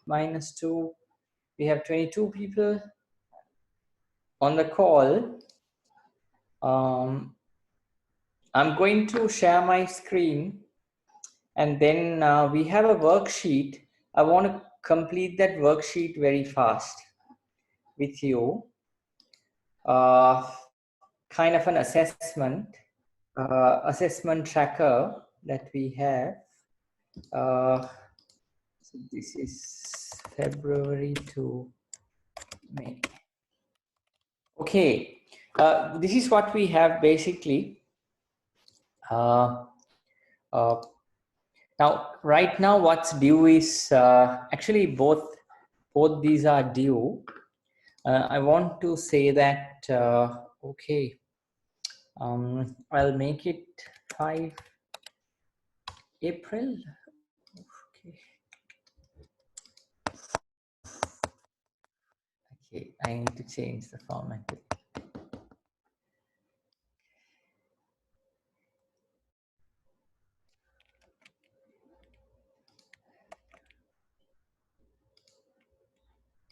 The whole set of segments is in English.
minus 2. We have 22 people on the call. I'm going to share my screen, and then we have a worksheet. I want to complete that worksheet very fast with you. Kind of an assessment tracker that we have. So this is February to May. Okay, this is what we have basically. Now, right now, what's due is actually both these are due. I want to say that okay. I'll make it 5 April. Okay. Okay, I need to change the format.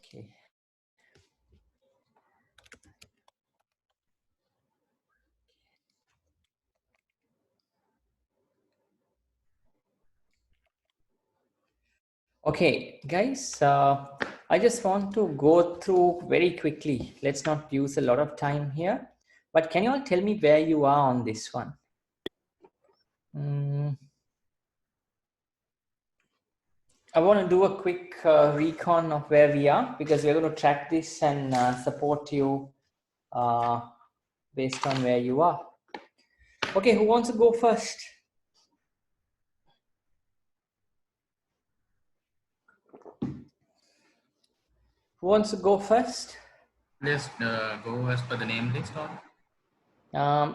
Okay. Okay, guys, I just want to go through very quickly. Let's not use a lot of time here, but can you all tell me where you are on this one? I want to do a quick recon of where we are, because we're going to track this and support you based on where you are. Okay, who wants to go first? Who wants to go first? Let's go as per the name list.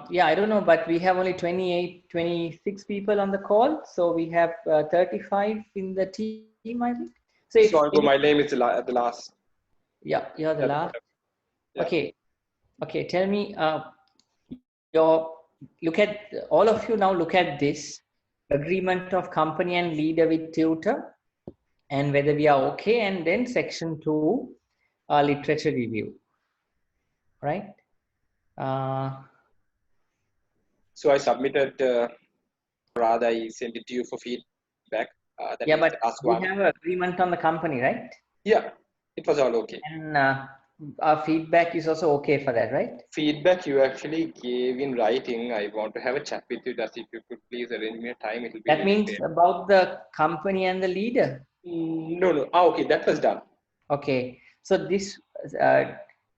Yeah, I don't know, but we have only 26 people on the call. So we have 35 in the team, I think. So my name is the last. Yeah, you're the last. Yeah. Okay. Okay, tell me, look at, all of you now look at this agreement of company and leader with tutor and whether we are okay, and then section 2, literature review, right? So I submitted, rather I sent it to you for feedback. Yeah, but we have an agreement on the company, right? Yeah, it was all okay. And our feedback is also okay for that, right? Feedback you actually gave in writing. I want to have a chat with you. If you could please arrange me a time, it will be. That means fair. About the company and the leader. No. Okay, that was done. Okay, so this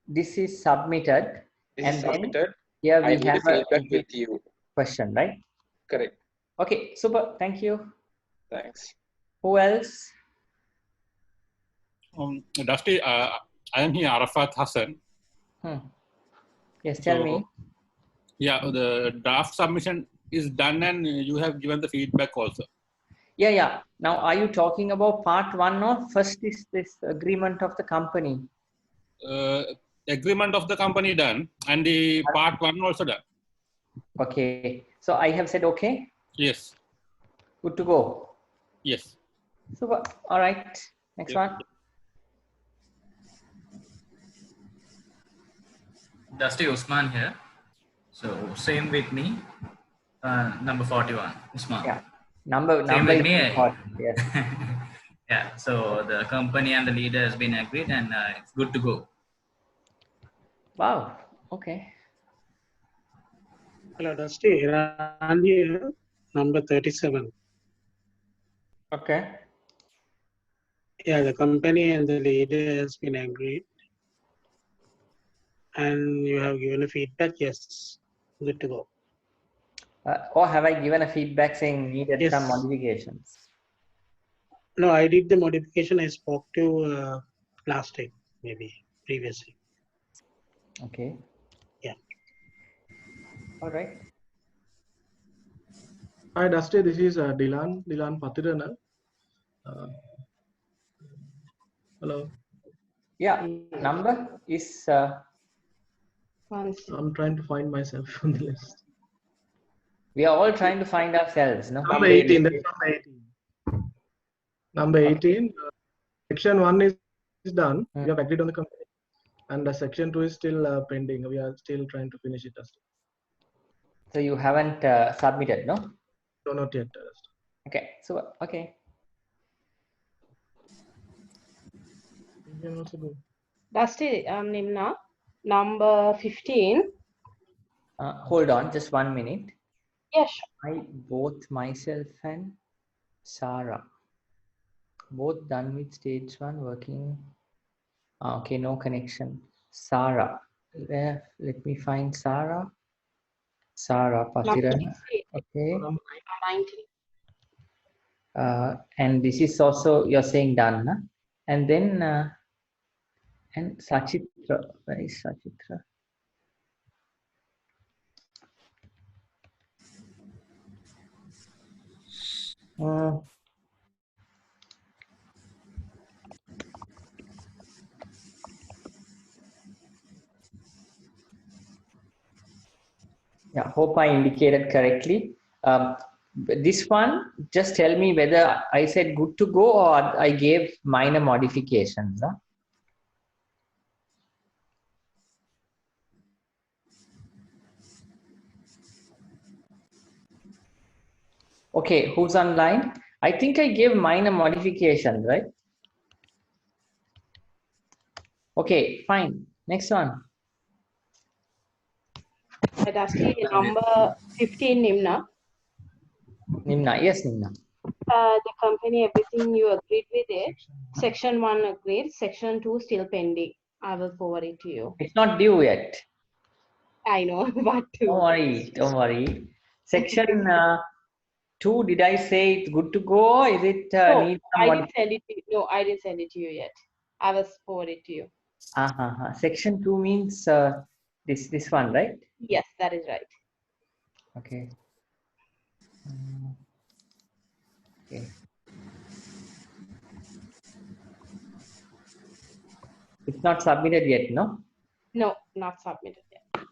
is submitted. This is submitted. Here we have a feedback with you. Question, right? Correct. Okay, super. Thank you. Thanks. Who else? Dusty, I am here, Arafat Hassan. Yes, tell me. Yeah, the draft submission is done and you have given the feedback also. Yeah. Now, are you talking about part 1 or first is this agreement of the company? Agreement of the company done and the part 1 also done. Okay, so I have said okay? Yes. Good to go? Yes. Super. All right. Next one. Dusty Usman here. So same with me. Number 41, Usman. Yeah. Number with me. Yes. Yeah. So the company and the leader has been agreed, and it's good to go. Wow. Okay. Hello, Dusty. Iran here, number 37. Okay. Yeah, the company and the leader has been agreed. And you have given a feedback, yes, good to go. Or have I given a feedback saying needed some modifications? No, I did the modification. I spoke to last time, maybe previously. Okay. Yeah. All right. Hi, Dusty. This is Dilan Patirana. Hello. Yeah. Number is. I'm trying to find myself on the list. We are all trying to find ourselves, no? Number 18. That's number 18. Number 18. section 1 is done. Hmm. We have agreed on the company, and section 2 is still pending. We are still trying to finish it. So you haven't submitted, no? No, not yet. Okay. So okay. You can also go. Dusty, Nimna, number 15. Hold on, just 1 minute. Yes. I both myself and Sarah both done with stage 1 working. Okay, no connection. Sarah, let me find Sarah. Sarah Number Patirana. 16. Okay. Number 19. And this is also you're saying done, na? And then and Sachitra. Where is Sachitra? Yeah, hope I indicated correctly. This one, just tell me whether I said good to go or I gave minor modifications. Huh? Okay, who's online? I think I gave minor modifications, right? Okay, fine. Next one. Dusty, number 15, Nimna. Nimna. Yes, Nimna. The company, everything you agreed with it. Section 1 agreed. Section 2 still pending. I will forward it to you. It's not due yet. I know, but Don't worry. Don't worry. Section 2, did I say it's good to go? Is it no, need some I didn't send it to you. No, I didn't send it to you yet. I will forward it to you. Section 2 means this one, right? Yes, that is right. Okay. Okay. It's not submitted yet, no? No, not submitted yet.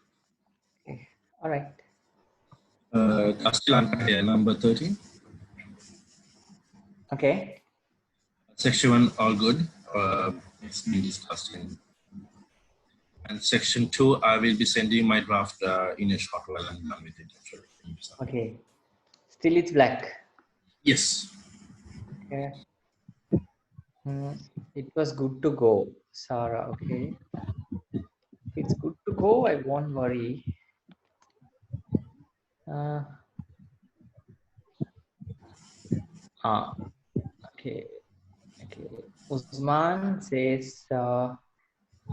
Okay. All right. Still on number 13. Okay. Section 1, all good. It's been discussed. And section 2, I will be sending my draft in a short while. I'm done with it. Actually. Okay. Still it's black. Yes. Okay. It was good to go, Sarah. Okay. It's good to go. I won't worry. Okay. Okay. Usman says,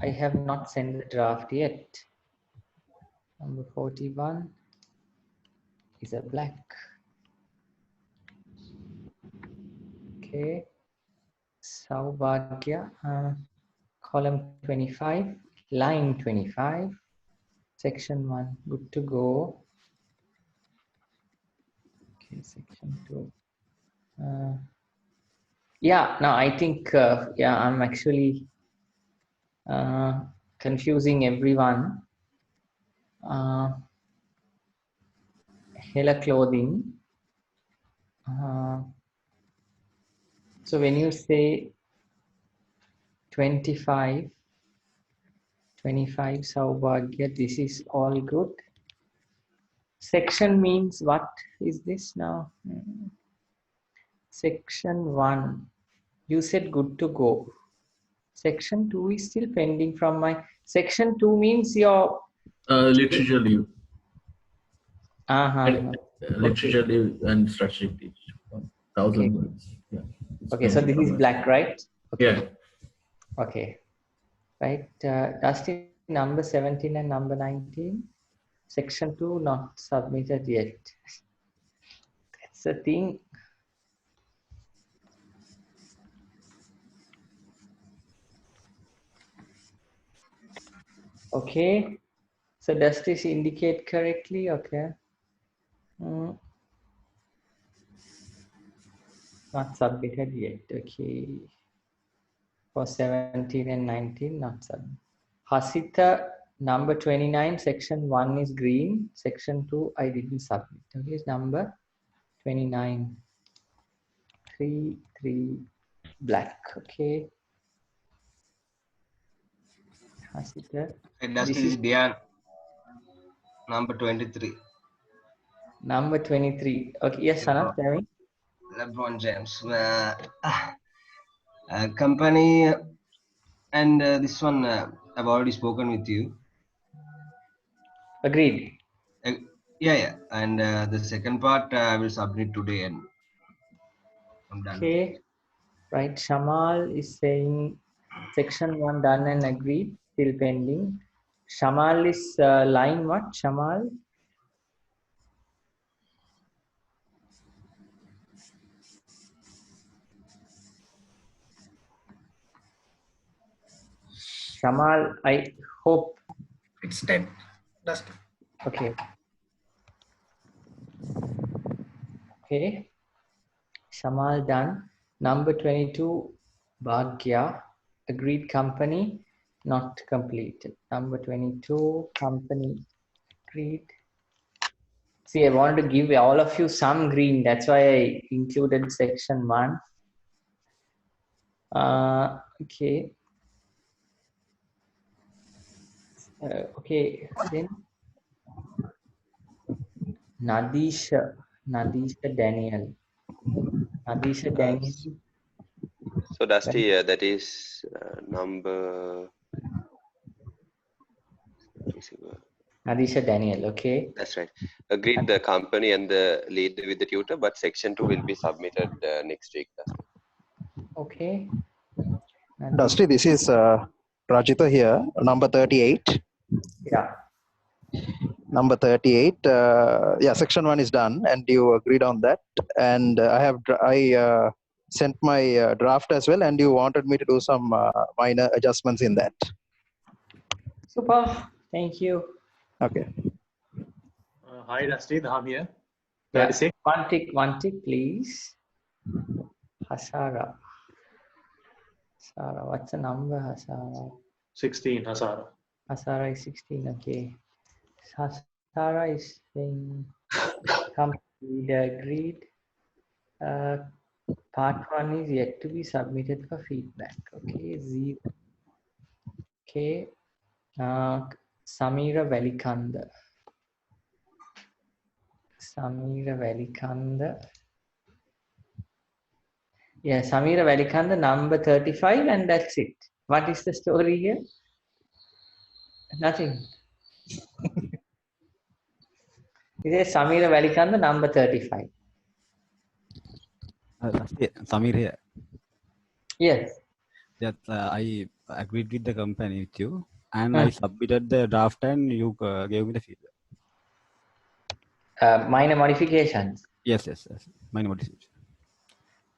I have not sent the draft yet. Number 41 is a black. Okay. Saubhagya, column 25, line 25, section 1, good to go. Okay, section 2. Yeah, no, I think, yeah, I'm actually confusing everyone. Hela clothing. So when you say 25 Saubhagya, this is all good. Section means what is this now? Section 1, you said good to go. Section 2 is still pending from my. Section 2 means your Literature leave. Okay. Literature leave and strategic teach. 1,000 words. Yeah. Okay, so this is black, right? Okay. Yeah. Okay. Right. Dusty, number 17 and number 19. Section 2 not submitted yet. That's the thing. Okay. So does this indicate correctly? Okay. Not submitted yet. Okay. For 17 and 19, not submitted. Hasita, number 29, section 1 is green. Section 2, I didn't submit. Okay, number 29. 3, black. Okay. Hasita. And This Dusty is DR number 23. number 23. Okay, yes, Sanath, tell me. LeBron James. Company and this one I've already spoken with you. Agreed. Yeah. And the second part I will submit today and I'm done. Okay, right. Shamal is saying section 1 done and agreed, still pending. Shamal is line what? Shamal? Shamal, I hope. It's dead. Dusty. Okay. Okay. Shamal done. Number 22, Bhagya, agreed company, not completed. Number 22, company, agreed. See, I wanted to give all of you some green. That's why I included section 1. Okay. Okay, then Nadisha Daniel. Nadisha Daniel. So Dusty, that is number. Nadisha Daniel, okay. That's right. Agreed the company and the lead with the tutor, but section 2 will be submitted next week. Dusty. Okay. Dusty, this is Rajita here, number 38. Yeah. Number 38. Yeah, section 1 is done, and you agreed on that. And I sent my draft as well, and you wanted me to do some minor adjustments in that. Super. Thank you. Okay. Hi, Dusty. I'm here. Yeah. 36. One tick, please. Hasara. Hasara. What's the number, Hasara? 16, Hasara. Hasara is 16, okay. Hasara is saying complete agreed. Part 1 is yet to be submitted for feedback. Okay, 0. Okay. Samira Velikanda. Yeah, Samira Velikanda, number 35, and that's it. What is the story here? Nothing. It is Samira Velikanda, number 35. Samir here. Yes. That I agreed with the company with you, and I submitted the draft, and you gave me the feedback. Minor modifications. Yes. Minor modifications.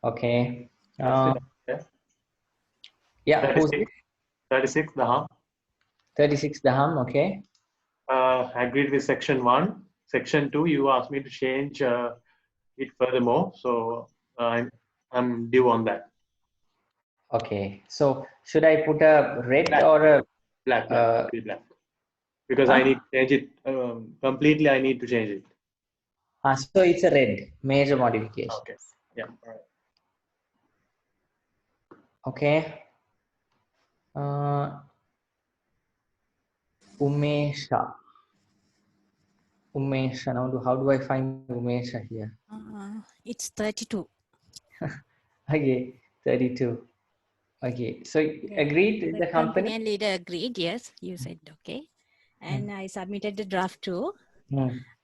Okay. Yeah. Yeah. 36, Daham. 36, Daham. Okay. Agreed with section 1. Section 2, you asked me to change it furthermore, so I'm due on that. Okay. So should I put a red black. or a black? Because I need to change it completely. I need to change it. So it's a red, major modification. Okay. Yeah. All right. Okay. Umesha. Now, how do I find Umesha here? It's 32. Okay, 32. Okay, so agreed the company? And leader agreed, yes, you said okay. And I submitted the draft too.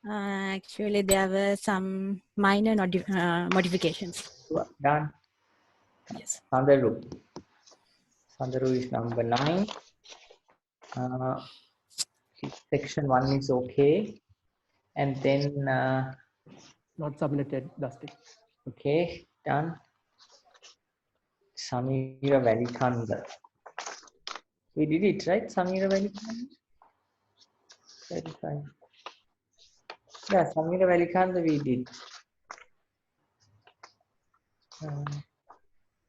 Actually, there were some minor modifications. Done. Yes. Sandaru is number 9. Section 1 is okay. And then... not submitted, Dusty. Okay, done. Samira Velikanda. We did it, right? Samira Velikanda? 35. Yeah, Samira Velikanda we did.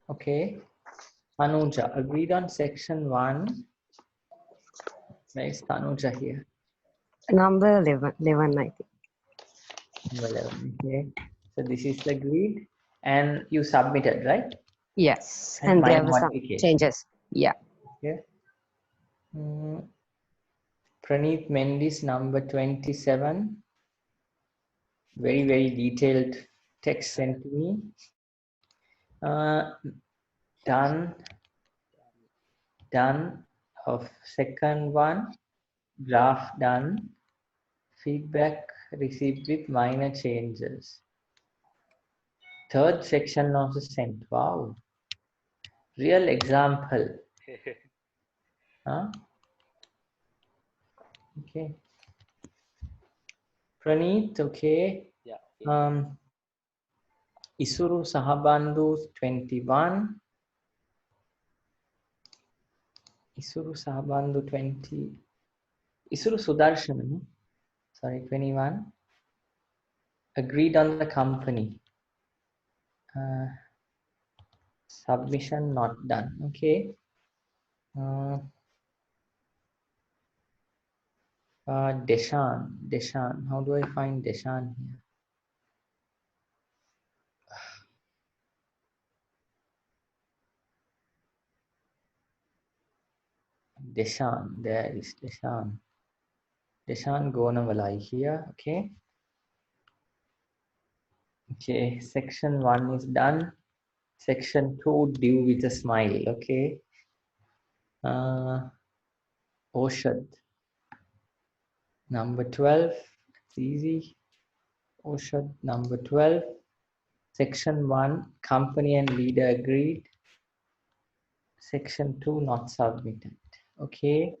Okay. Tanuja, agreed on section 1. Where is Tanuja here? Number 11, I think. Number 11, okay. So this is agreed. And you submitted, right? Yes. And there were some changes. Yeah. Okay. Praneeth Mendis, number 27. Very, very detailed text sent to me. Done of second one, draft done, feedback received with minor changes. Third section also sent. Wow. Real example. Huh? Okay. Praneeth, okay. Yeah. Isuru Sahabandhu 21. Isuru Sahabandhu 20. Isuru Sudarshan, sorry, 21. Agreed on the company. Submission not done. Okay. Deshan. How do I find Deshan here? Deshan, there is Deshan. Deshan Gonavalai here. Okay. Okay, section 1 is done. Section 2, due with a smile. Okay. Oshad. Number 12. It's easy. Oshad, number 12. Section 1, company and leader agreed. Section 2, not submitted. Okay.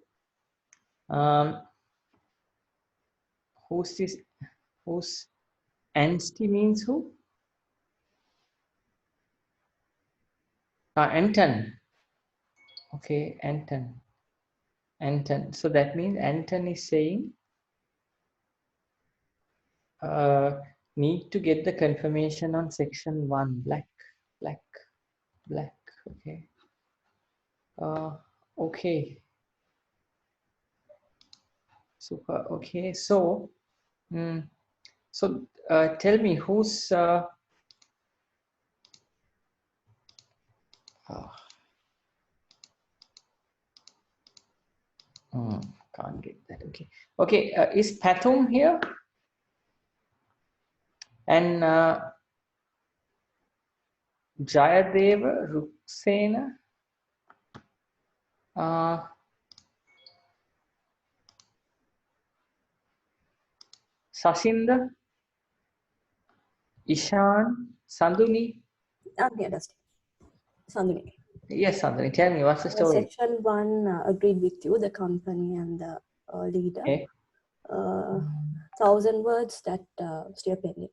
Who's this? Who's Anstey means who? Anton. Okay, Anton. So that means Anton is saying need to get the confirmation on section 1. Black. Okay. Okay. Super. Okay. So, tell me who's can't get that. Okay. Okay. Is Pathum here? And Jayadeva, Ruksena, Sasinda, Ishan, Sanduni. Okay, understand. Sandhini. Yes, Sanduni. Tell me what's the story. Section 1 agreed with you, the company and the leader. Okay. 1,000 words that still pending.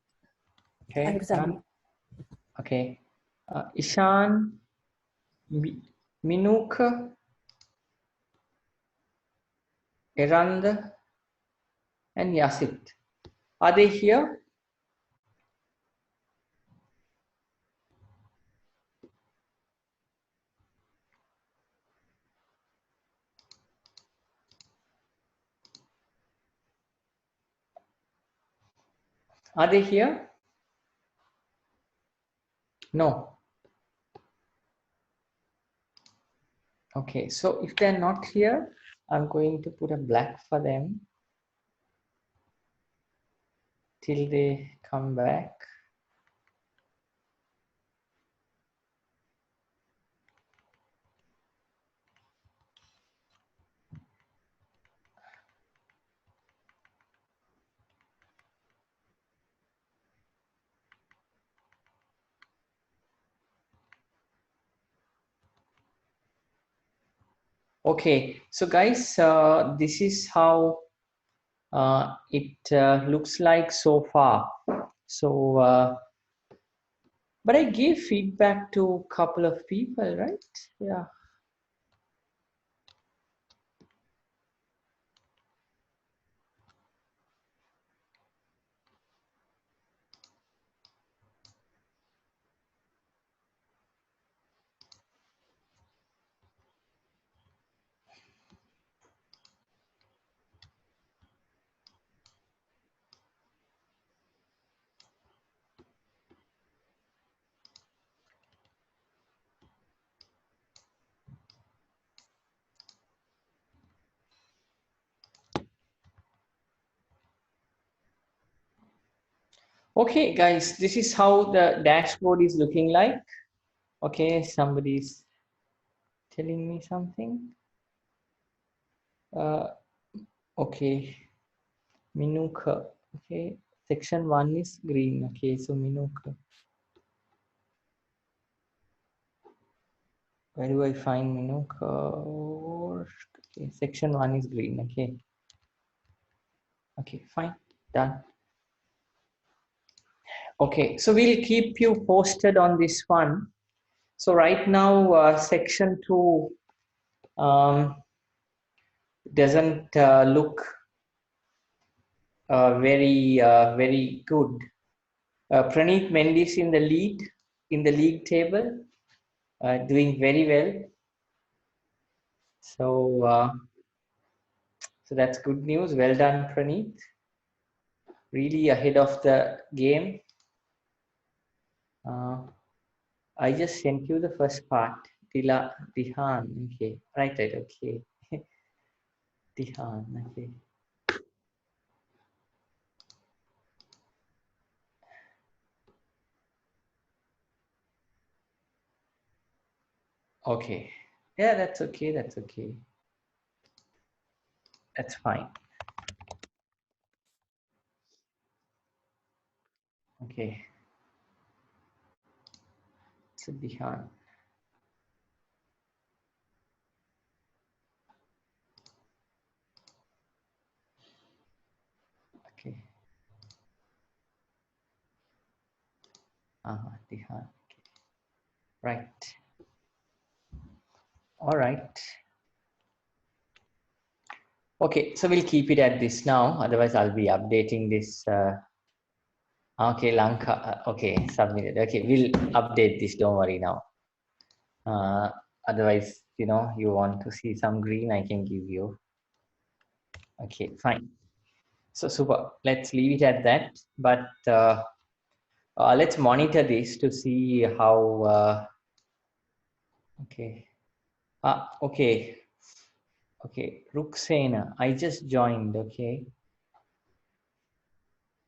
I have to submit. Okay. Ishan, Minuka, Eranda, and Yasit. Are they here? Are they here? No. Okay, so if they're not here, I'm going to put a black for them till they come back. Okay, so guys, this is how it looks like so far. So, but I gave feedback to a couple of people, right? Yeah. Okay, guys, this is how the dashboard is looking like. Okay, somebody's telling me something. Okay, Minuka. Okay, section 1 is green. Okay, so Minuka. Where do I find Minuka? Okay, section 1 is green. Okay. Okay, fine. Done. Okay, so we'll keep you posted on this one. So right now, section 2 doesn't look very good. Praneeth Mendes in the league table, doing very well. So so that's good news. Well done, Praneeth. Really ahead of the game. I just sent you the first part. Dihan, okay, right, okay. Dihan, okay. Okay, yeah, that's okay, that's okay. That's fine. Okay. So Dihan. Okay. Dihan. Okay. Right. All right. Okay, so we'll keep it at this now. Otherwise, I'll be updating this. Okay, Lanka. Okay, submitted. Okay, we'll update this. Don't worry now. Otherwise, you know, you want to see some green, I can give you. Okay, fine. So super. Let's leave it at that. But let's monitor this to see how. Okay. Okay. Okay, Ruxena, I just joined. Okay.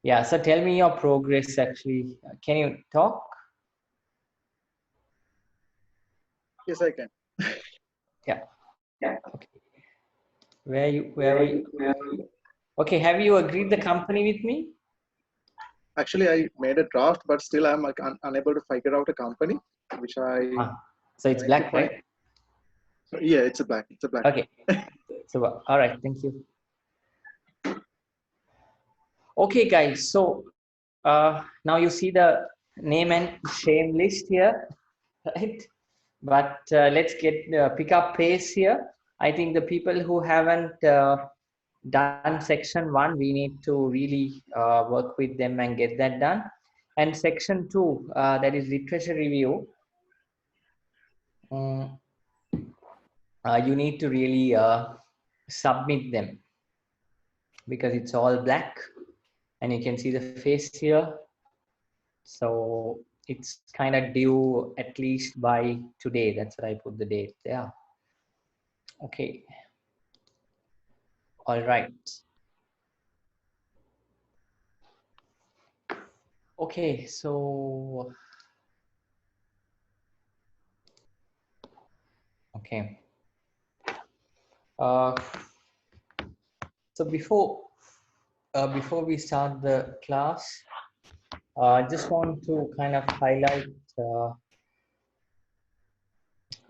Yeah, so tell me your progress actually. Can you talk? Yes, I can. Yeah. Yeah. Okay. Where were you? Okay, have you agreed the company with me? Actually, I made a draft, but still I'm like, unable to figure out a company, which I. So it's black, right? So, yeah, it's a black. It's a black. Okay. So all right, thank you. Okay, guys. So now you see the name and shame list here, right? But let's pick up pace here. I think the people who haven't done section 1, we need to really work with them and get that done. And section 2, that is literature review, you need to really submit them because it's all black and you can see the face here. So it's kind of due at least by today. That's why I put the date there. Okay. All right. Okay, so okay. So before we start the class, I just want to kind of highlight.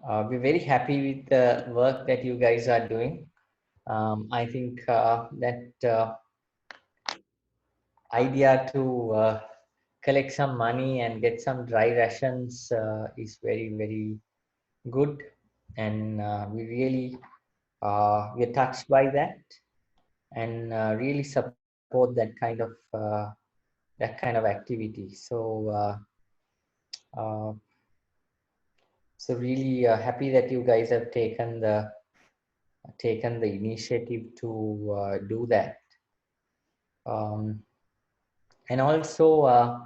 We're very happy with the work that you guys are doing. I think that idea to collect some money and get some dry rations is very good, and we really we're touched by that, and really support that kind of activity. So so really happy that you guys have taken the initiative to do that. And also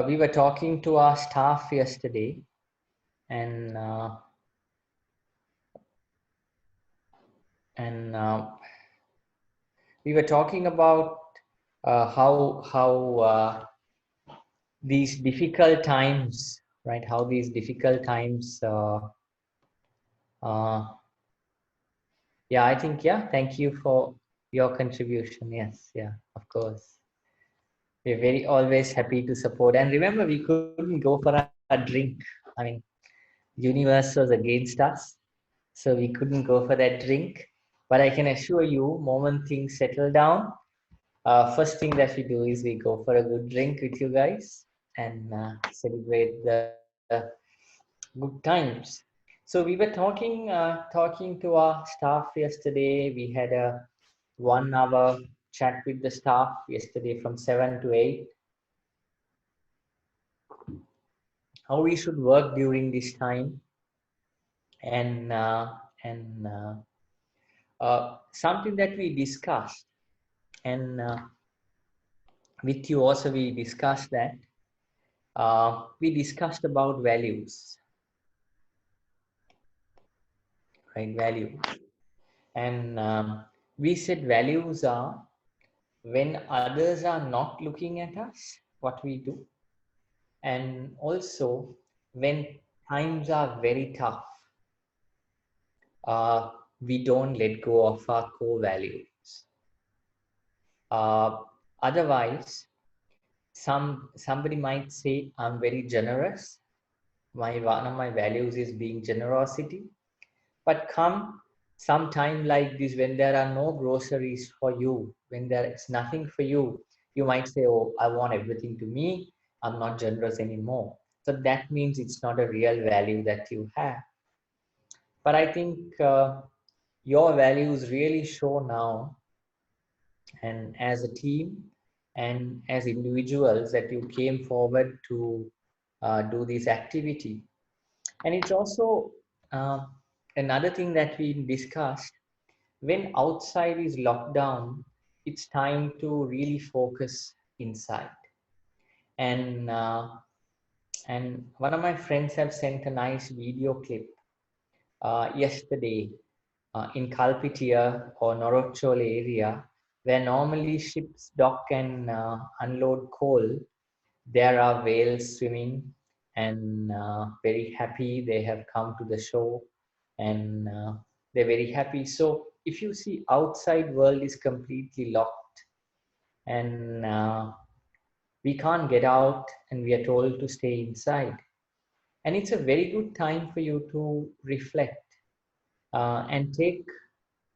we were talking to our staff yesterday, and we were talking about how these difficult times, right? How these difficult times. Yeah, I think, yeah. Thank you for your contribution. Yes, yeah, of course. We're very always happy to support. And remember, we couldn't go for a drink. I mean, universe was against us, so we couldn't go for that drink. But I can assure you, moment things settle down, first thing that we do is we go for a good drink with you guys and celebrate the good times. So we were talking to our staff yesterday. We had a 1 hour chat with the staff yesterday from 7 to 8. How we should work during this time, and something that we discussed, and with you also we discussed that. We discussed about values, right? Values. And we said values are when others are not looking at us, what we do. And also when times are very tough, we don't let go of our core values. Otherwise, somebody might say, I'm very generous. One of my values is being generosity. But come some time like this, when there are no groceries for you, when there is nothing for you, you might say, oh, I want everything to me. I'm not generous anymore. So that means it's not a real value that you have. But I think your values really show now, and as a team and as individuals, that you came forward to do this activity. And it's also another thing that we discussed. When outside is locked down, it's time to really focus inside. And one of my friends have sent a nice video clip yesterday in Kalpitia or Norochole area, where normally ships dock and unload coal. There are whales swimming and very happy. They have come to the shore and they're very happy. So if you see, outside world is completely locked, and we can't get out, and we are told to stay inside. And it's a very good time for you to reflect and take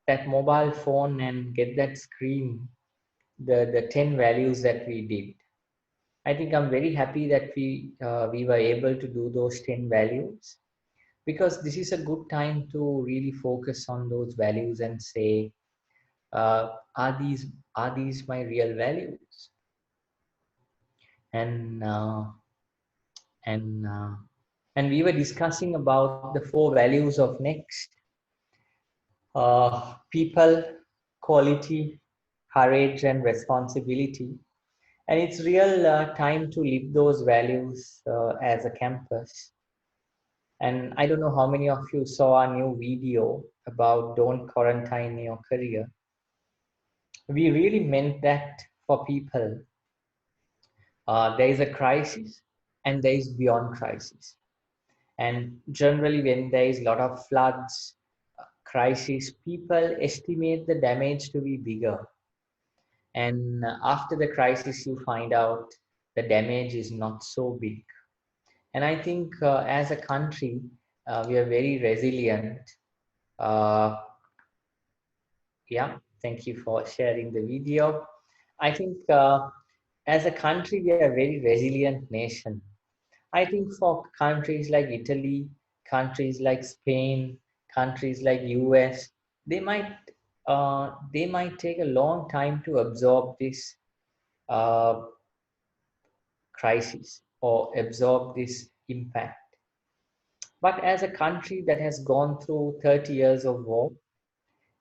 that mobile phone and get that screen, the 10 values that we did. I think I'm very happy that we were able to do those 10 values, because this is a good time to really focus on those values and say, are these my real values? And and we were discussing about the 4 values of next: people, quality, courage, and responsibility. And it's real time to live those values as a campus. And I don't know how many of you saw our new video about don't quarantine your career. We really meant that for people. There is a crisis and there is beyond crisis. And generally when there is a lot of floods, crisis, people estimate the damage to be bigger. And after the crisis, you find out the damage is not so big. And I think as a country, we are very resilient. Yeah, thank you for sharing the video. I think as a country, we are a very resilient nation. I think for countries like Italy, countries like Spain, countries like US, they might take a long time to absorb this crisis or absorb this impact. But as a country that has gone through 30 years of war,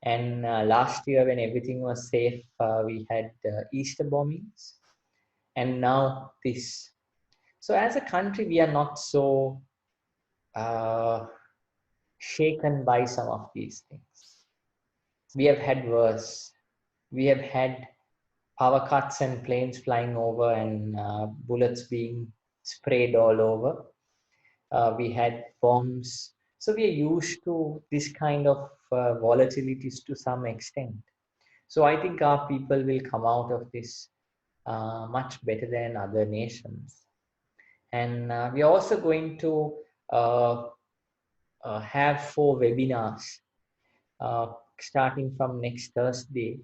and last year when everything was safe, we had Easter bombings, and now this. So as a country, we are not so shaken by some of these things. We have had worse. We have had power cuts and planes flying over and bullets being sprayed all over. We had bombs. So we are used to this kind of volatilities to some extent. So I think our people will come out of this much better than other nations. And we are also going to have 4 webinars starting from next Thursday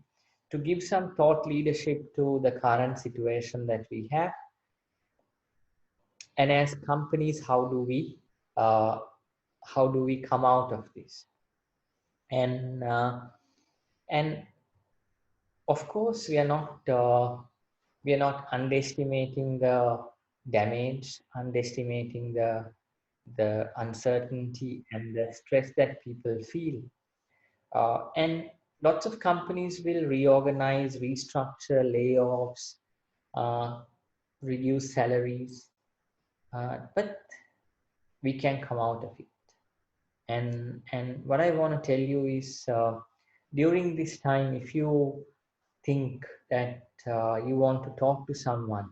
to give some thought leadership to the current situation that we have. And as companies, how do we come out of this? And of course, we are not underestimating the damage, underestimating the uncertainty and the stress that people feel. And lots of companies will reorganize, restructure, layoffs, reduce salaries, but we can come out of it. And what I want to tell you is, during this time, if you think that you want to talk to someone,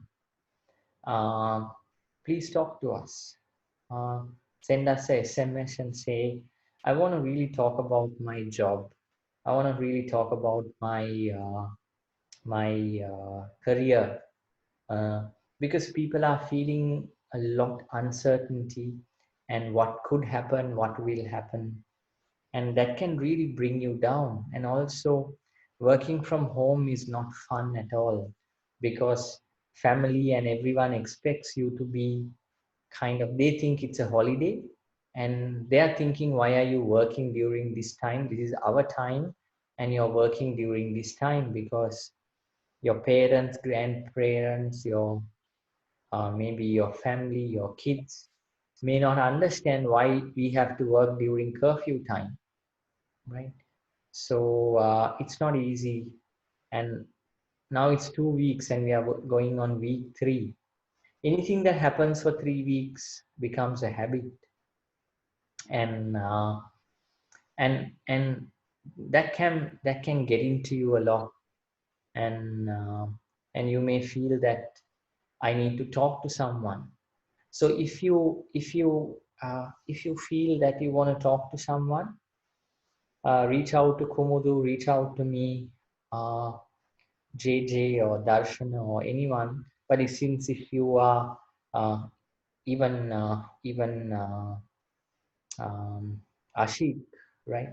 please talk to us. Send us a SMS and say, I want to really talk about my job. I want to really talk about my career, because people are feeling a lot uncertainty and what could happen, what will happen, and that can really bring you down. And also, working from home is not fun at all, because family and everyone expects you to be kind of, they think it's a holiday and they are thinking, why are you working during this time? This is our time and you're working during this time, because your parents, grandparents, your maybe your family, your kids may not understand why we have to work during curfew time, right? So it's not easy. And now it's 2 weeks and we are going on week 3. Anything that happens for 3 weeks becomes a habit, and that can get into you a lot, and you may feel that I need to talk to someone. So if you feel that you want to talk to someone, reach out to Kumudu, reach out to me, JJ or Darshana or anyone. But since if you are even Ashik, right?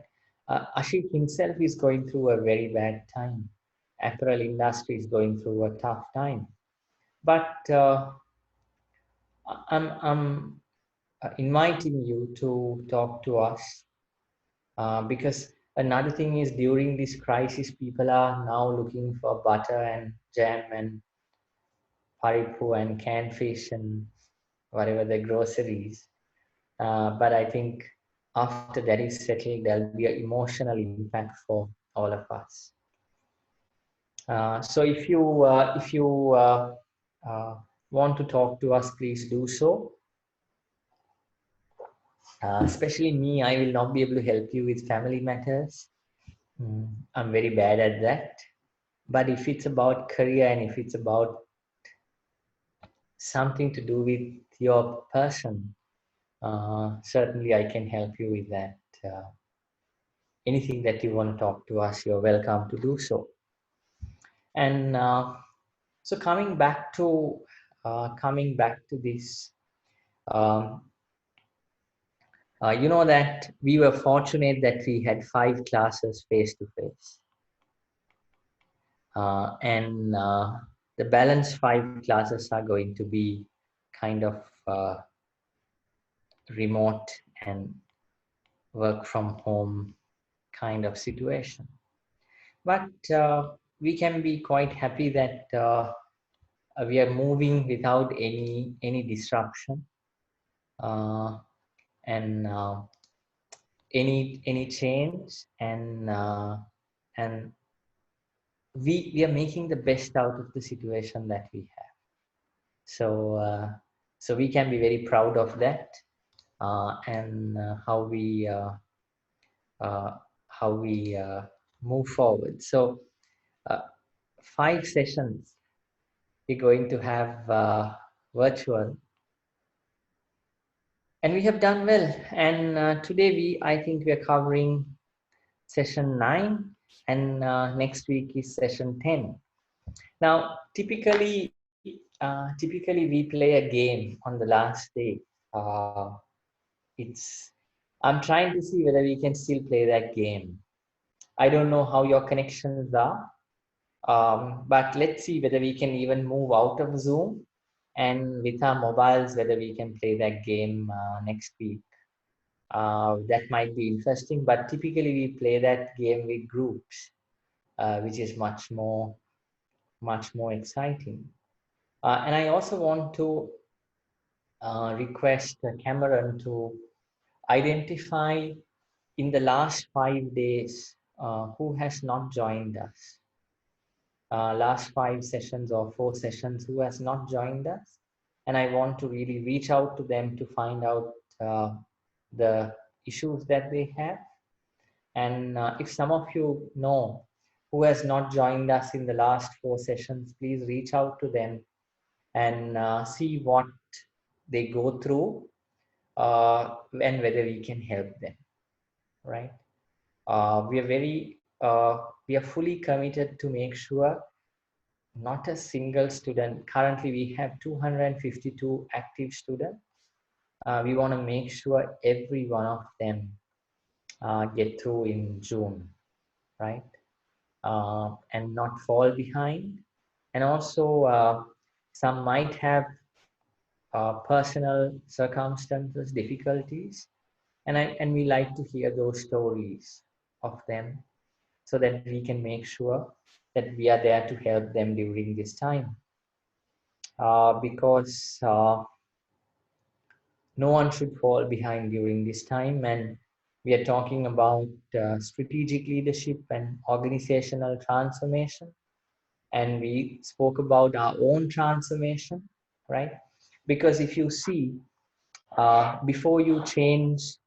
Ashik himself is going through a very bad time. Apparel industry is going through a tough time. But I'm inviting you to talk to us, because another thing is, during this crisis, people are now looking for butter and jam and paripu and canned fish and whatever the groceries. But I think after that is settled, there'll be an emotional impact for all of us. So if you want to talk to us, please do so. Especially me, I will not be able to help you with family matters. I'm very bad at that. But if it's about career and if it's about something to do with your person, certainly I can help you with that. Anything that you want to talk to us, you're welcome to do so. And so coming back to this, you know that we were fortunate that we had 5 classes face to face, and the balance 5 classes are going to be kind of remote and work from home kind of situation. But we can be quite happy that we are moving without any disruption, and any change, and we are making the best out of the situation that we have. So so we can be very proud of that. and how we move forward. So 5 sessions we're going to have virtual, and we have done well. And today I think we are covering session 9, and next week is session 10. Now, typically we play a game on the last day. I'm trying to see whether we can still play that game. I don't know how your connections are, but let's see whether we can even move out of Zoom, and with our mobiles, whether we can play that game next week. That might be interesting, but typically we play that game with groups, which is much more exciting. And I also want to request Cameron to identify in the last 5 days who has not joined us. Last 5 sessions or 4 sessions, who has not joined us. And I want to really reach out to them to find out the issues that they have. And if some of you know who has not joined us in the last 4 sessions, please reach out to them and see what they go through and whether we can help them, right? We are fully committed to make sure not a single student. Currently, we have 252 active students. We want to make sure every one of them get through in June, right? And not fall behind. And also, some might have personal circumstances, difficulties, and we like to hear those stories of them, so that we can make sure that we are there to help them during this time. Because no one should fall behind during this time, and we are talking about strategic leadership and organizational transformation, and we spoke about our own transformation, right? Because if you see, before you change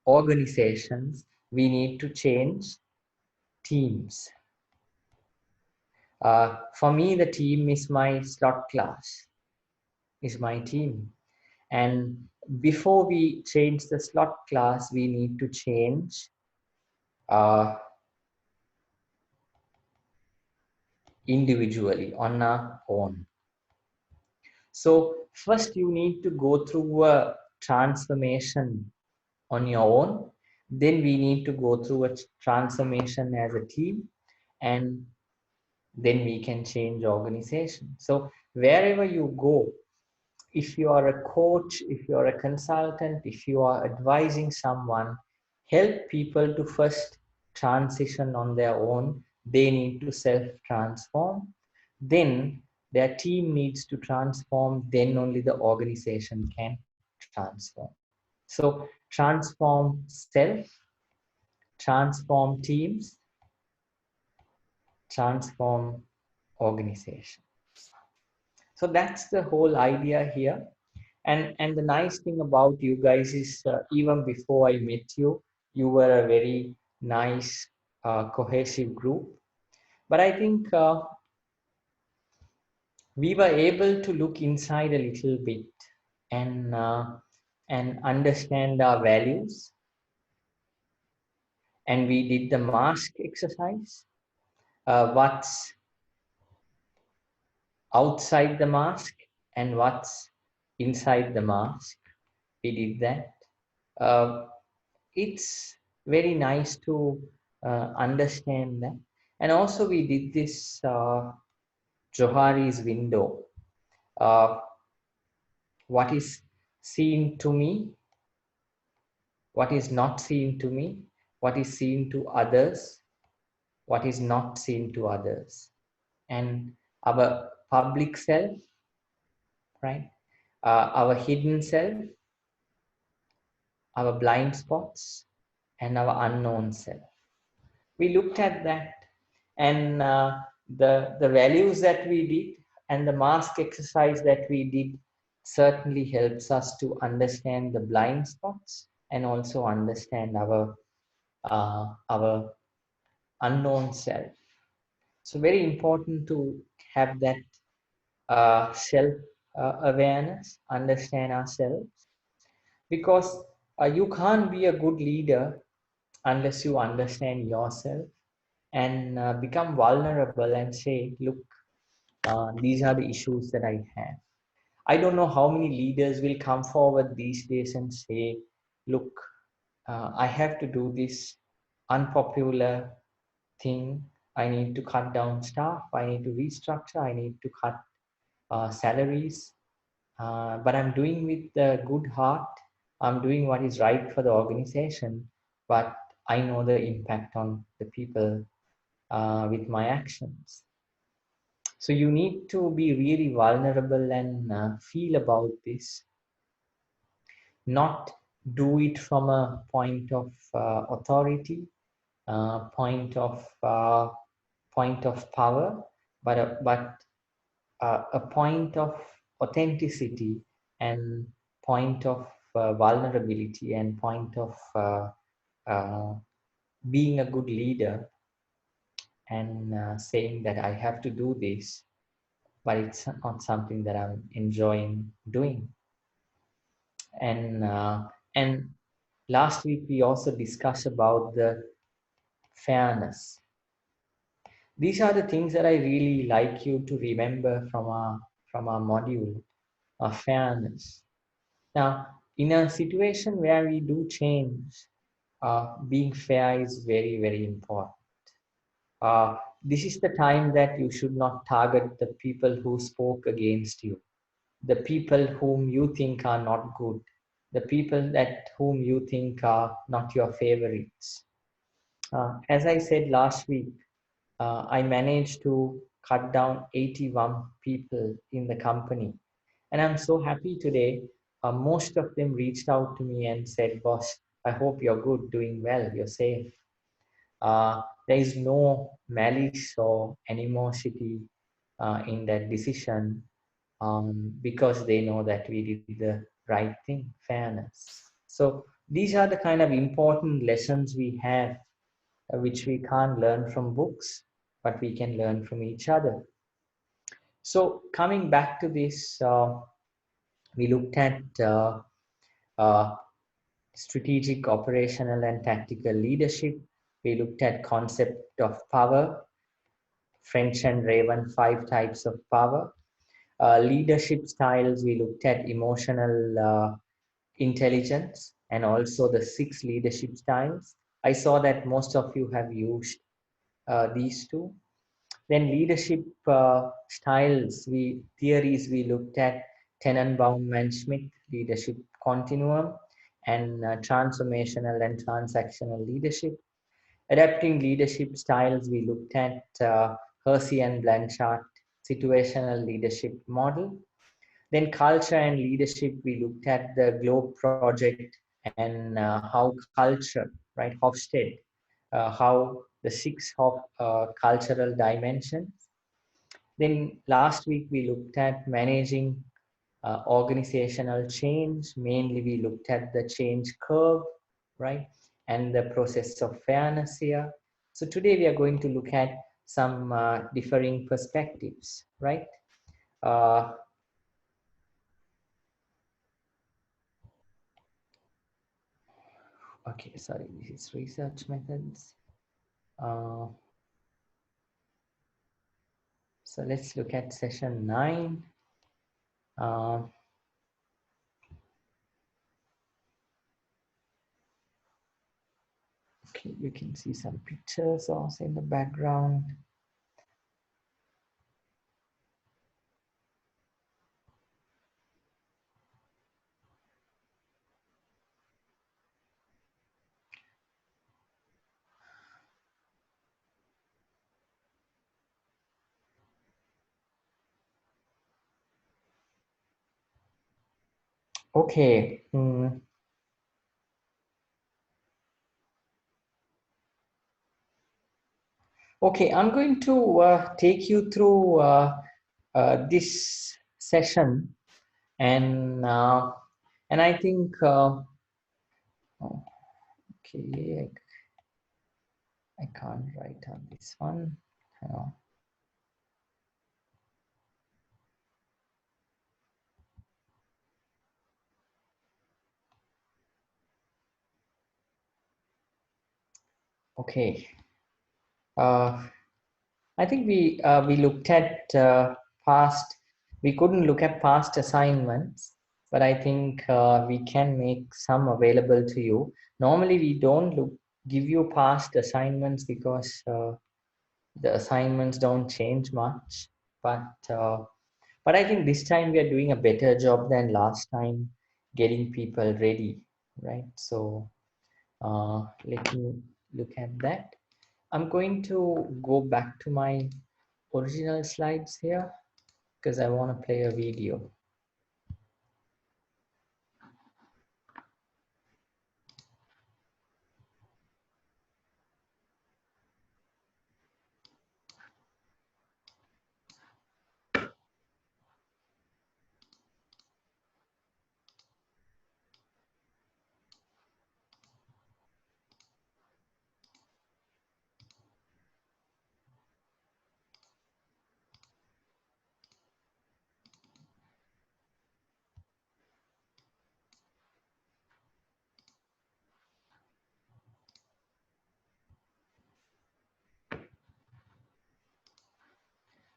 organizations, we need to change teams. For me, the team is my slot class, is my team. And before we change the slot class, we need to change individually on our own. So first you need to go through a transformation on your own. Then we need to go through a transformation as a team, and then we can change organization. So wherever you go, if you are a coach, if you are a consultant, if you are advising someone, help people to first transition on their own. They need to self-transform. Then their team needs to transform. Then only the organization can transform. So transform self, transform teams, transform organization. So that's the whole idea here. And the nice thing about you guys is even before I met you, you were a very nice, cohesive group. But I think we were able to look inside a little bit and understand our values. And we did the mask exercise. What's outside the mask and what's inside the mask. We did that. It's very nice to understand that. And also we did this Johari's window. What is seen to me, what is not seen to me, what is seen to others, what is not seen to others. And our public self, right? Our hidden self, our blind spots, and our unknown self. We looked at that, and the values that we did And the mask exercise that we did certainly helps us to understand the blind spots and also understand our unknown self. So very important to have that self awareness, understand ourselves, because you can't be a good leader unless you understand yourself and become vulnerable and say, look, these are the issues that I have. I don't know how many leaders will come forward these days and say, look, I have to do this unpopular thing. I need to cut down staff. I need to restructure. I need to cut salaries. But I'm doing with a good heart. I'm doing what is right for the organization. But I know the impact on the people with my actions. So you need to be really vulnerable and feel about this. Not do it from a point of authority, point of power, but a point of authenticity and point of vulnerability and point of being a good leader and saying that I have to do this, but it's not something that I'm enjoying doing. And last week we also discussed about the fairness. These are the things that I really like you to remember from our module of fairness. Now, in a situation where we do change, being fair is very, very important. This is the time that you should not target the people who spoke against you, the people whom you think are not good, the people that whom you think are not your favorites. As I said last week, I managed to cut down 81 people in the company. And I'm so happy today. Most of them reached out to me and said, boss, I hope you're good, doing well, you're safe. There is no malice or animosity in that decision because they know that we did the right thing, fairness. So these are the kind of important lessons we have, which we can't learn from books, but we can learn from each other. So coming back to this, we looked at strategic, operational, and tactical leadership. We looked at concept of power, French and Raven, 5 types of power. Leadership styles, we looked at emotional intelligence and also the 6 leadership styles. I saw that most of you have used these 2. Then leadership styles, theories, we looked at Tenenbaum and Schmidt leadership continuum and transformational and transactional leadership. Adapting leadership styles, we looked at Hersey and Blanchard situational leadership model. Then culture and leadership, we looked at the Globe project and how culture, right, Hofstede, how the 6 cultural dimensions. Then last week we looked at managing organizational change. Mainly we looked at the change curve, right, and the process of fairness here. So today we are going to look at some differing perspectives, right? Okay, sorry, this is research methods. So let's look at session 9. Okay, you can see some pictures also in the background. Okay. Okay, I'm going to take you through this session, and I think okay, I can't write on this one. Hang on. Okay. I think we looked at past. We couldn't look at past assignments, but I think we can make some available to you. Normally, we don't give you past assignments because the assignments don't change much. But I think this time we are doing a better job than last time, getting people ready, right? So let me look at that. I'm going to go back to my original slides here because I want to play a video.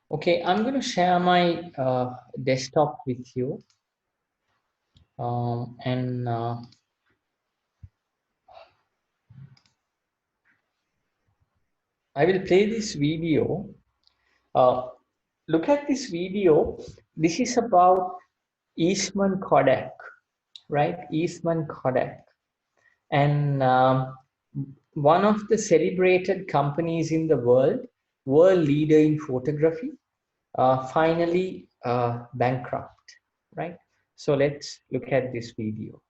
Okay, I'm going to share my desktop with you. And I will play this video. Look at this video. This is about Eastman Kodak, right? Eastman Kodak. And one of the celebrated companies in the world leader in photography, finally bankrupt, right? So let's look at this video.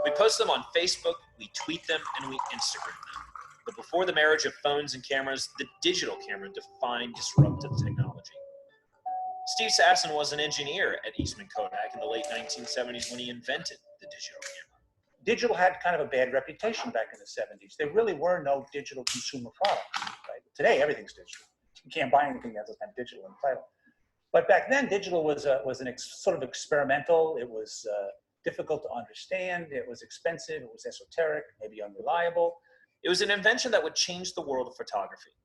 We post them on Facebook, we tweet them, and we Instagram them. But before the marriage of phones and cameras, the digital camera defined disruptive technology. Steve Sasson was an engineer at Eastman Kodak in the late 1970s when he invented the digital camera. Digital had kind of a bad reputation back in the 70s. There really were no digital consumer products. Right? Today, everything's digital. You can't buy anything that doesn't have digital in the title. But back then, digital was sort of experimental. It was difficult to understand. It was expensive. It was esoteric, maybe unreliable. It was an invention that would change the world of photography.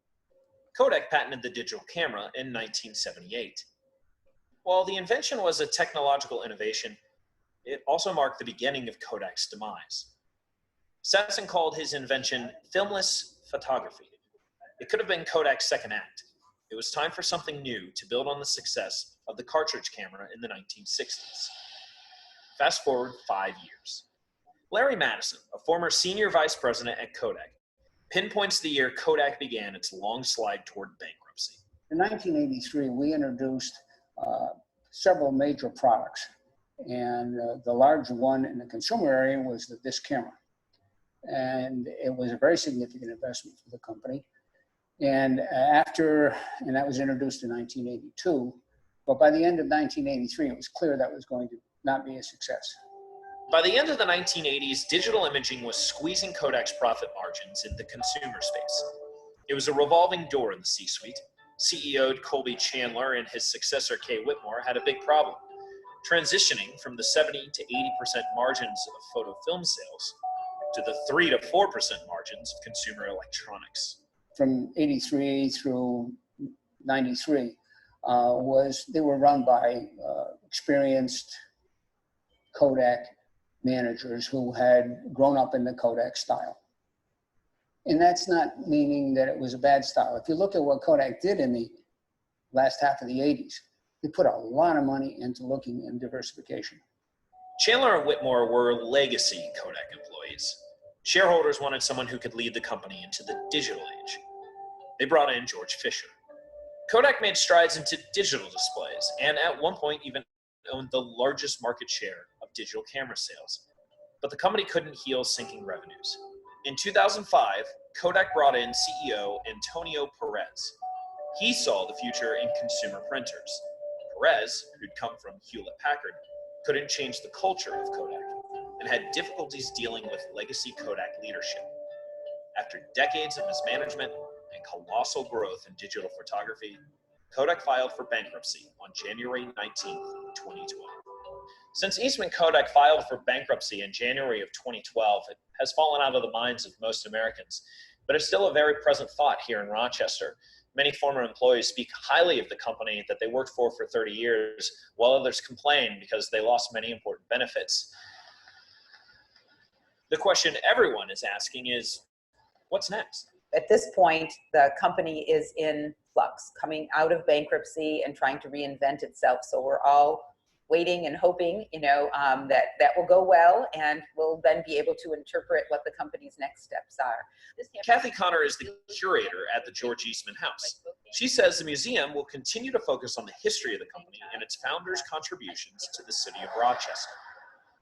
Kodak patented the digital camera in 1978. While the invention was a technological innovation, it also marked the beginning of Kodak's demise. Sasson called his invention filmless photography. It could have been Kodak's second act. It was time for something new to build on the success of the cartridge camera in the 1960s. Fast forward 5 years. Larry Madison, a former senior vice president at Kodak, pinpoints the year Kodak began its long slide toward bankruptcy. In 1983, we introduced several major products. And the large one in the consumer area was the disc camera. And it was a very significant investment for the company. And that was introduced in 1982. But by the end of 1983, it was clear that was going to not be a success. By the end of the 1980s, digital imaging was squeezing Kodak's profit margins in the consumer space. It was a revolving door in the C-suite. CEO Colby Chandler and his successor Kay Whitmore had a big problem, transitioning from the 70 to 80% margins of photo film sales to the 3 to 4% margins of consumer electronics. From 83 through 93 they were run by experienced Kodak managers who had grown up in the Kodak style. And that's not meaning that it was a bad style. If you look at what Kodak did in the last half of the 80s, they put a lot of money into looking in diversification. Chandler and Whitmore were legacy Kodak employees. Shareholders wanted someone who could lead the company into the digital age. They brought in George Fisher. Kodak made strides into digital displays and at one point even owned the largest market share of digital camera sales, but the company couldn't heal sinking revenues. In 2005, Kodak brought in CEO Antonio Perez. He saw the future in consumer printers. Perez, who'd come from Hewlett-Packard, couldn't change the culture of Kodak and had difficulties dealing with legacy Kodak leadership. After decades of mismanagement and colossal growth in digital photography, Kodak filed for bankruptcy on January 19, 2012. Since Eastman Kodak filed for bankruptcy in January of 2012, it has fallen out of the minds of most Americans, but it's still a very present thought here in Rochester. Many former employees speak highly of the company that they worked for 30 years, while others complain because they lost many important benefits. The question everyone is asking is, what's next? At this point, the company is in flux, coming out of bankruptcy and trying to reinvent itself. So we're all waiting and hoping, that will go well, and we'll then be able to interpret what the company's next steps are. Kathy Connor is the curator at the George Eastman House. She says the museum will continue to focus on the history of the company and its founders' contributions to the city of Rochester.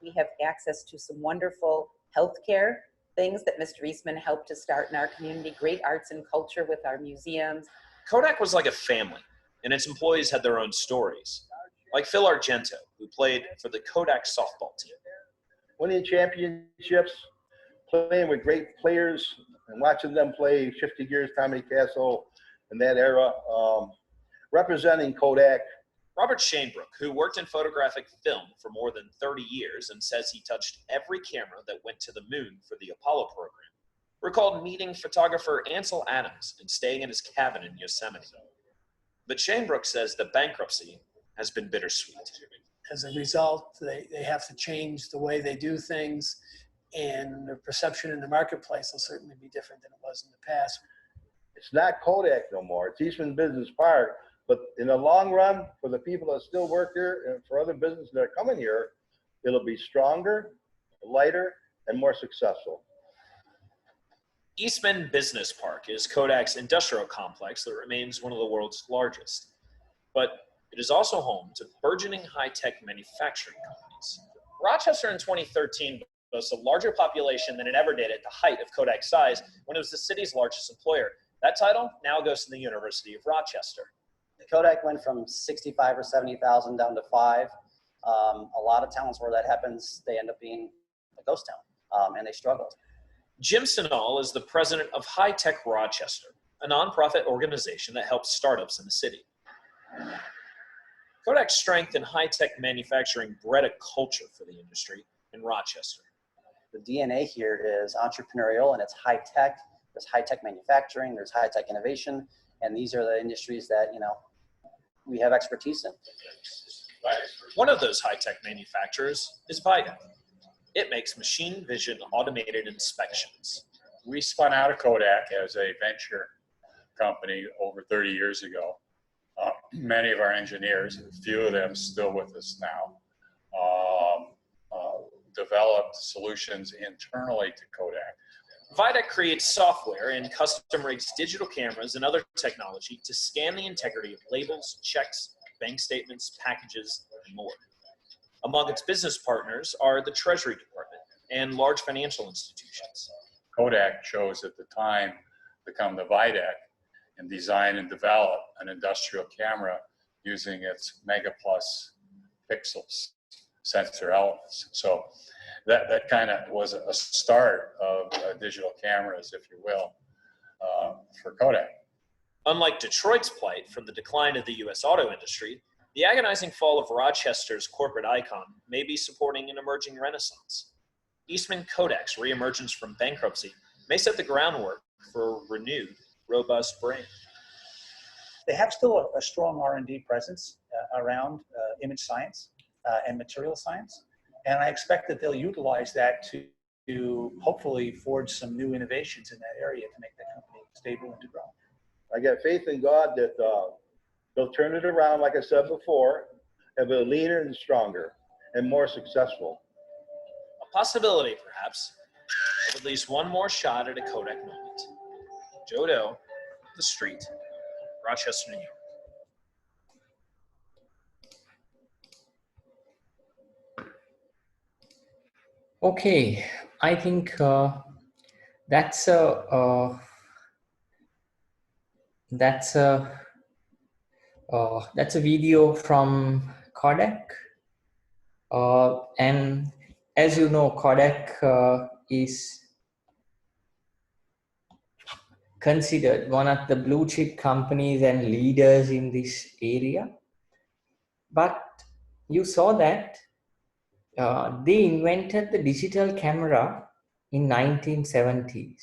We have access to some wonderful healthcare things that Mr. Eastman helped to start in our community, great arts and culture with our museums. Kodak was like a family, and its employees had their own stories. Like Phil Argento, who played for the Kodak softball team. Winning championships, playing with great players, and watching them play 50 years, Tommy Castle in that era, representing Kodak. Robert Shanebrook, who worked in photographic film for more than 30 years and says he touched every camera that went to the moon for the Apollo program, recalled meeting photographer Ansel Adams and staying in his cabin in Yosemite. But Shanebrook says the bankruptcy has been bittersweet. As a result, they have to change the way they do things, and their perception in the marketplace will certainly be different than it was in the past. It's not Kodak no more, it's Eastman Business Park, but in the long run, for the people that still work here and for other businesses that are coming here, it'll be stronger, lighter, and more successful. Eastman Business Park is Kodak's industrial complex that remains one of the world's largest. But it is also home to burgeoning high-tech manufacturing companies. Rochester in 2013 boasts a larger population than it ever did at the height of Kodak's size when it was the city's largest employer. That title now goes to the University of Rochester. Kodak went from 65 or 70,000 down to 5. A lot of towns where that happens, they end up being a ghost town, and they struggled. Jim Sinal is the president of High Tech Rochester, a nonprofit organization that helps startups in the city. Kodak's strength in high-tech manufacturing bred a culture for the industry in Rochester. The DNA here is entrepreneurial, and it's high-tech. There's high-tech manufacturing, there's high-tech innovation, and these are the industries that, we have expertise in. One of those high-tech manufacturers is Vida. It makes machine vision automated inspections. We spun out of Kodak as a venture company over 30 years ago. Many of our engineers, a few of them still with us now, developed solutions internally to Kodak. Vida creates software and custom rigs digital cameras and other technology to scan the integrity of labels, checks, bank statements, packages, and more. Among its business partners are the Treasury Department and large financial institutions. Kodak chose at the time to come to Videc and design and develop an industrial camera using its Megaplus pixels sensor elements. So that kind of was a start of digital cameras, if you will, for Kodak. Unlike Detroit's plight from the decline of the U.S. auto industry, the agonizing fall of Rochester's corporate icon may be supporting an emerging renaissance. Eastman Kodak's reemergence from bankruptcy may set the groundwork for a renewed, robust brand. They have still a strong R&D presence around image science and material science. And I expect that they'll utilize that to hopefully forge some new innovations in that area to make that company stable and to grow. I got faith in God that they'll turn it around, like I said before, and be leaner and stronger and more successful. A possibility, perhaps, of at least one more shot at a Kodak moment. Joe Doe, The Street, Rochester, New York. Okay, I think that's a that's a that's a video from Kodak, and as you know, Kodak is considered one of the blue chip companies and leaders in this area. But you saw that they invented the digital camera in 1970s,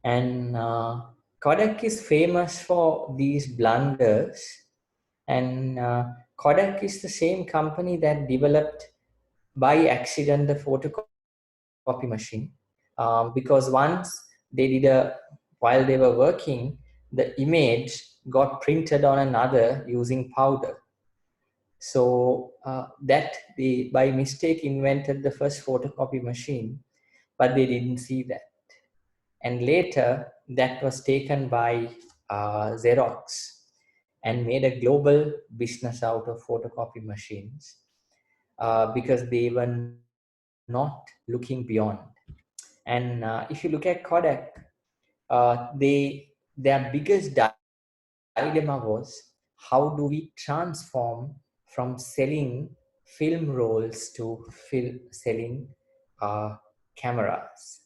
and Kodak is famous for these blunders. And Kodak is the same company that developed by accident the photocopy machine, because once they did while they were working, the image got printed on another using powder. So that they by mistake invented the first photocopy machine, but they didn't see that. And later that was taken by Xerox and made a global business out of photocopy machines, because they were not looking beyond. And if you look at Kodak, their biggest dilemma was, how do we transform from selling film rolls to selling cameras?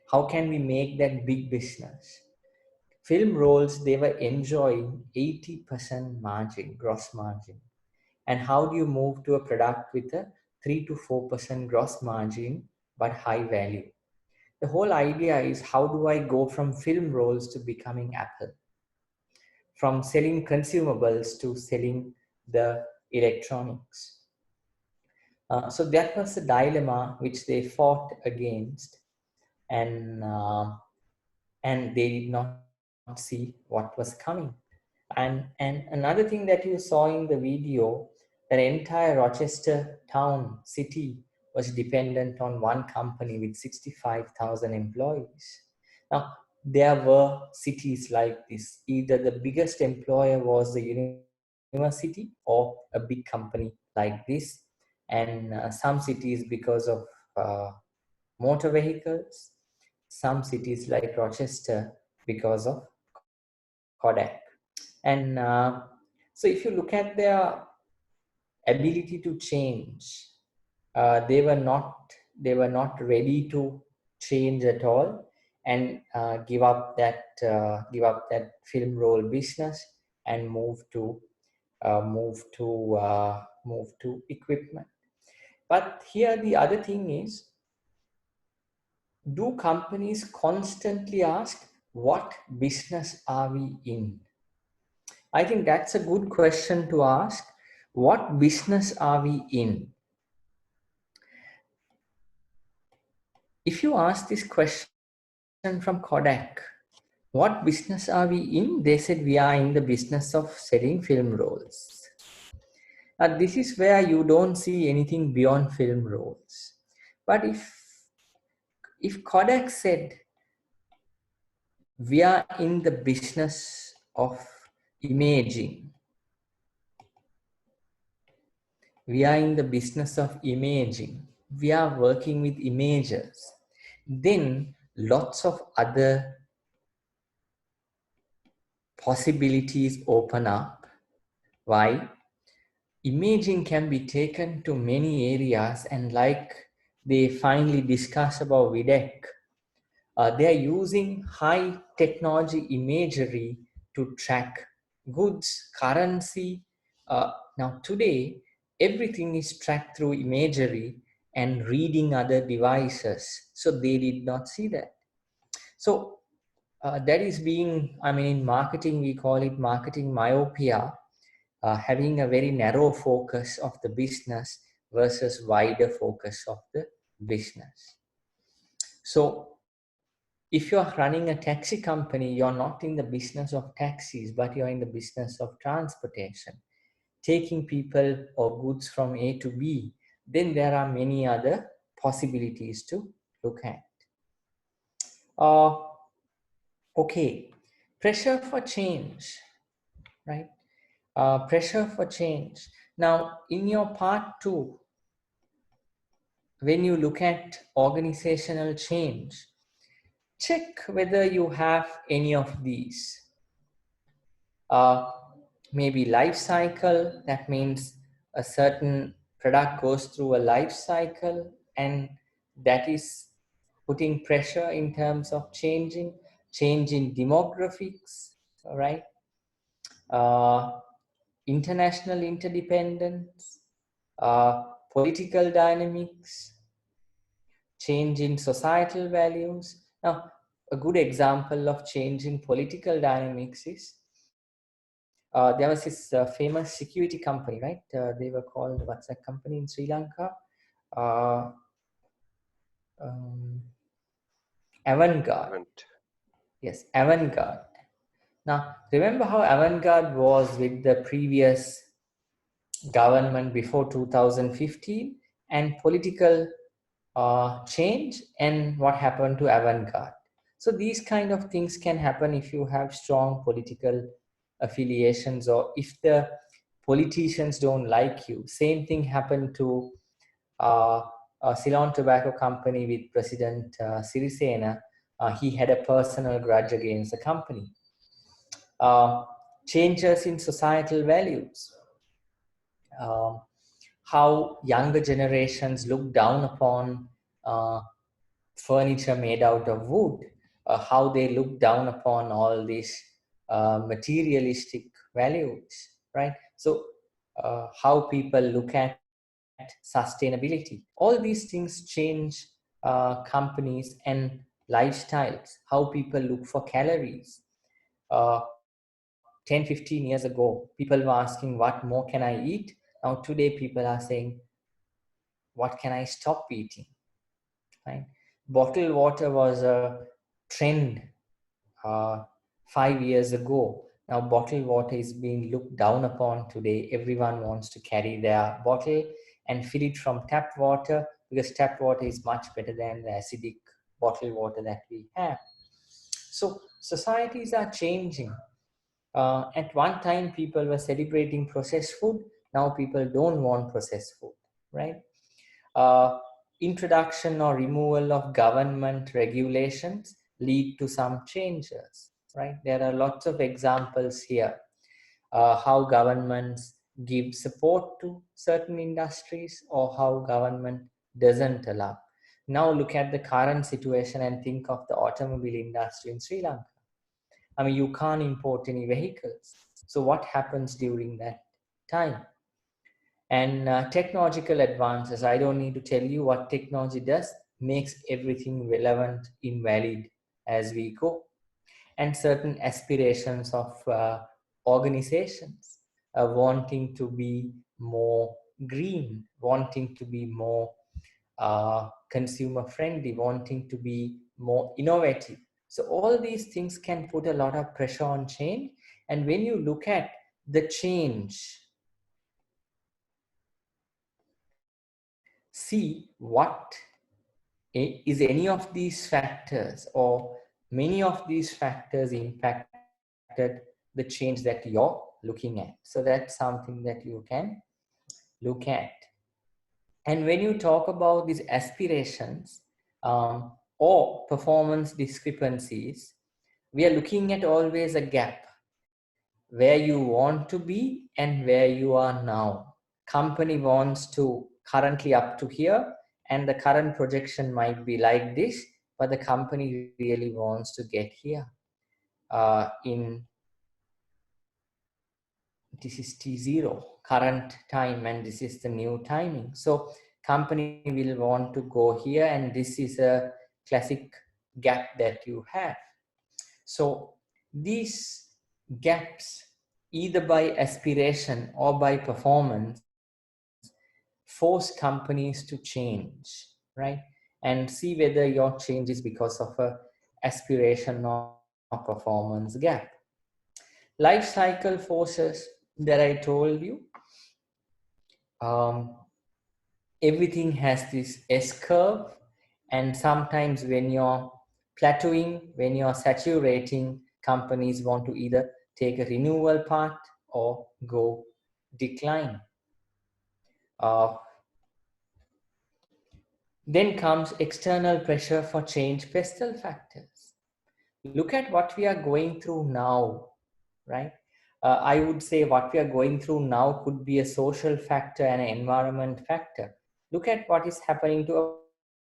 How can we make that big business? Film rolls, they were enjoying 80% margin, gross margin. And how do you move to a product with a 3 to 4% gross margin, but high value? The whole idea is, how do I go from film rolls to becoming Apple? From selling consumables to selling the electronics. So that was the dilemma which they fought against, and they did not see what was coming. And another thing that you saw in the video, that entire Rochester town, city, was dependent on one company with 65,000 employees. Now, there were cities like this. Either the biggest employer was the university or a big company like this. And some cities because of motor vehicles, some cities like Rochester because of Kodak. And so if you look at their ability to change, they were not ready to change at all, and give up that film roll business and move to equipment. But here the other thing is, do companies constantly ask, what business are we in? I think that's a good question to ask. What business are we in? If you ask this question from Kodak, what business are we in? They said, we are in the business of selling film rolls. Now, this is where you don't see anything beyond film rolls. But if Kodak said, we are in the business of imaging, we are in the business of imaging, we are working with images, then lots of other possibilities open up. Why? Imaging can be taken to many areas, and like they finally discuss about VDEC, they are using high technology imagery to track goods, currency. Now today, everything is tracked through imagery and reading other devices. So they did not see that. So that is being, in marketing, we call it marketing myopia, having a very narrow focus of the business versus wider focus of the business. So if you're running a taxi company, you're not in the business of taxis, but you're in the business of transportation, taking people or goods from A to B, then there are many other possibilities to look at. Okay, pressure for change, right? Pressure for change. Now, in your part 2, when you look at organizational change, check whether you have any of these. Maybe life cycle, that means a certain product goes through a life cycle and that is putting pressure in terms of change in demographics, all right? International interdependence, political dynamics, change in societal values. Now, a good example of change in political dynamics is there was this famous security company, right? They were called, what's that company in Sri Lanka? Avantgarde. Yes, Avantgarde. Now, remember how Avantgarde was with the previous government before 2015 and political change and what happened to Avantgarde. So these kind of things can happen if you have strong political affiliations or if the politicians don't like you. Same thing happened to Ceylon Tobacco Company with President C13. He had a personal grudge against the company. Changes in societal values. How younger generations look down upon furniture made out of wood, how they look down upon all these materialistic values, right? So how people look at sustainability. All these things change companies and lifestyles, how people look for calories. 10, 15 years ago, people were asking, what more can I eat? Now today people are saying, what can I stop eating? Right? Bottled water was a trend 5 years ago. Now bottled water is being looked down upon today. Everyone wants to carry their bottle and fill it from tap water because tap water is much better than the acidic bottled water that we have. So societies are changing. At one time, people were celebrating processed food. Now people don't want processed food, right? Introduction or removal of government regulations lead to some changes, right? There are lots of examples here. How governments give support to certain industries or how government doesn't allow. Now look at the current situation and think of the automobile industry in Sri Lanka. I mean, you can't import any vehicles. So what happens during that time? And technological advances, I don't need to tell you what technology does, makes everything relevant, invalid as we go. And certain aspirations of organizations wanting to be more green, wanting to be more consumer friendly, wanting to be more innovative. So all these things can put a lot of pressure on change. And when you look at the change, see what is any of these factors or many of these factors impacted the change that you're looking at. So that's something that you can look at. And when you talk about these aspirations or performance discrepancies, we are looking at always a gap where you want to be and where you are now. Company wants to currently up to here, and the current projection might be like this, but the company really wants to get here. This is T0, current time, and this is the new timing. So company will want to go here, and this is a classic gap that you have. So these gaps, either by aspiration or by performance, force companies to change, right? And see whether your change is because of a aspiration or performance gap. Life cycle forces that I told you, everything has this S-curve, and sometimes when you're plateauing, when you're saturating, companies want to either take a renewal path or go decline. Then comes external pressure for change, pestle factors. Look at what we are going through now, right? I would say what we are going through now could be a social factor and an environment factor. Look at what is happening to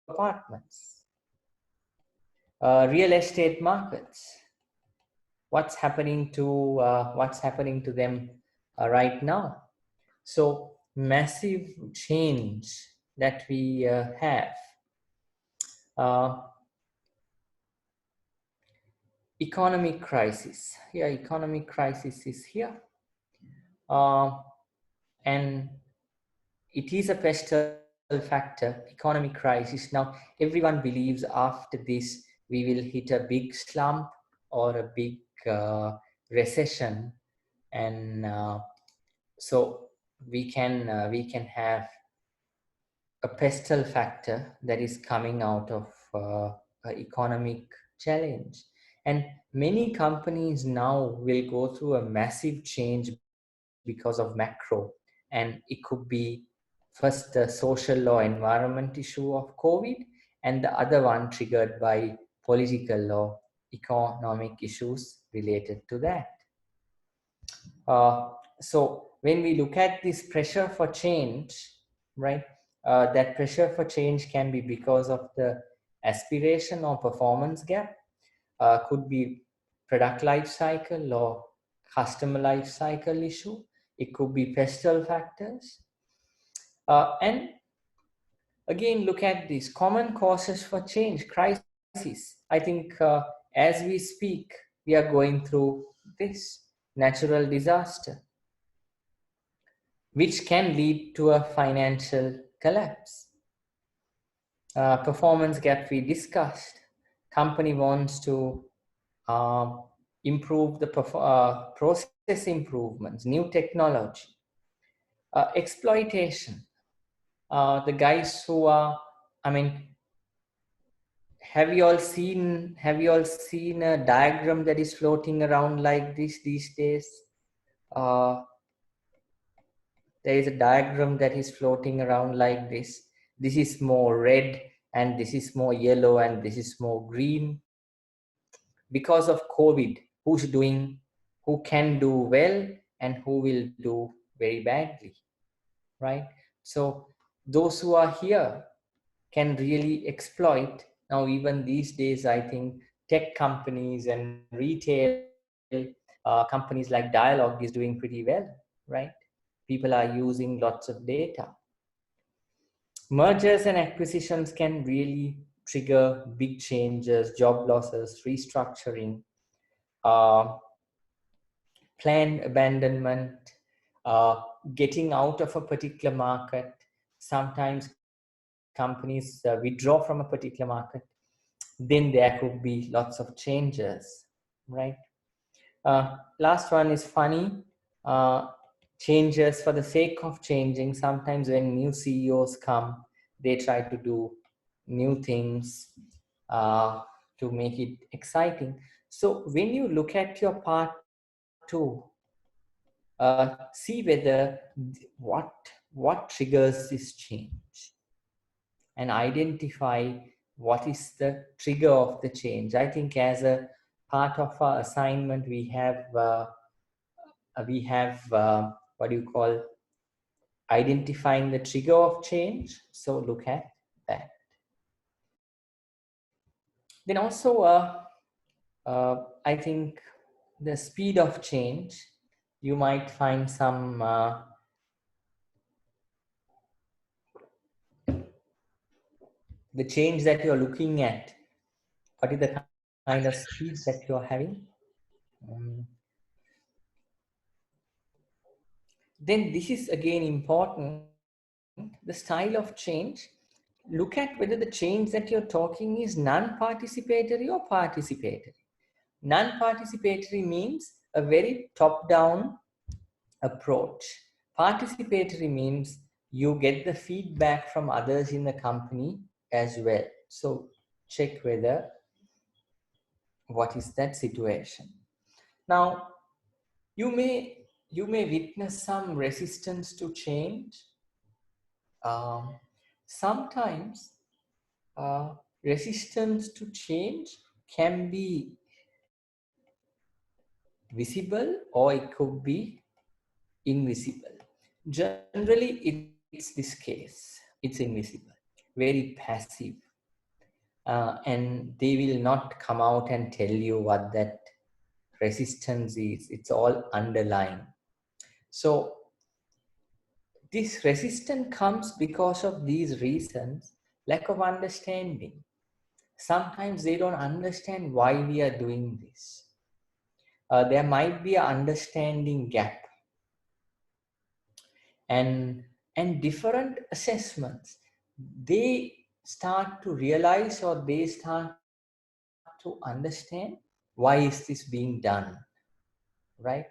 apartments, real estate markets. What's happening to them right now? So massive change that we have. Economic crisis. Yeah, economic crisis is here. And it is a pestle factor, economic crisis. Now, everyone believes after this, we will hit a big slump or a big recession. And so we can have a pestle factor that is coming out of an economic challenge. And many companies now will go through a massive change because of macro. And it could be first the social or environment issue of COVID, and the other one triggered by political or economic issues related to that. So when we look at this pressure for change, right, that pressure for change can be because of the aspiration or performance gap, could be product life cycle or customer life cycle issue. It could be pestle factors. And again, look at these common causes for change, crisis. I think as we speak, we are going through this natural disaster, which can lead to a financial collapse. Performance gap we discussed. Company wants to improve the process improvements, new technology. Exploitation. The guys who are, I mean, have you all seen a diagram that is floating around like this these days? There is a diagram that is floating around like this. This is more red and this is more yellow and this is more green. Because of COVID, who can do well and who will do very badly, right? So those who are here can really exploit. Now, even these days, I think tech companies and retail companies like Dialog is doing pretty well, right? People are using lots of data. Mergers and acquisitions can really trigger big changes, job losses, restructuring, planned abandonment, getting out of a particular market. Sometimes companies withdraw from a particular market. Then there could be lots of changes, right? Last one is funny. Changes for the sake of changing. Sometimes when new CEOs come, they try to do new things to make it exciting. So when you look at your part 2, see whether what triggers this change and identify what is the trigger of the change. I think as a part of our assignment, we have what do you call, identifying the trigger of change. So look at that. Then also, I think the speed of change, you might find some the change that you're looking at. What is the kind of speed that you're having? Then this is again important, the style of change. Look at whether the change that you're talking is non-participatory or participatory. Non-participatory means a very top-down approach. Participatory means you get the feedback from others in the company as well. So check whether what is that situation. Now, you may witness some resistance to change. Sometimes resistance to change can be visible or it could be invisible. Generally, it's this case. It's invisible, very passive. And they will not come out and tell you what that resistance is. It's all underlying. So this resistance comes because of these reasons: lack of understanding. Sometimes they don't understand why we are doing this. There might be an understanding gap, and different assessments. They start to realize, or they start to understand, why is this being done, right?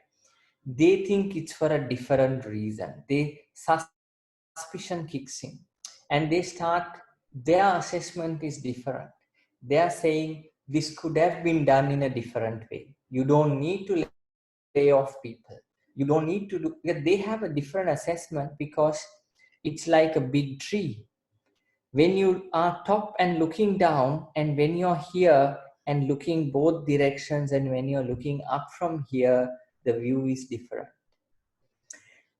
They think it's for a different reason. Suspicion kicks in, and they start, their assessment is different. They are saying this could have been done in a different way. You don't need to lay off people. You don't need to do. They have a different assessment because it's like a big tree. When you are top and looking down, and when you're here and looking both directions, and when you're looking up from here, the view is different.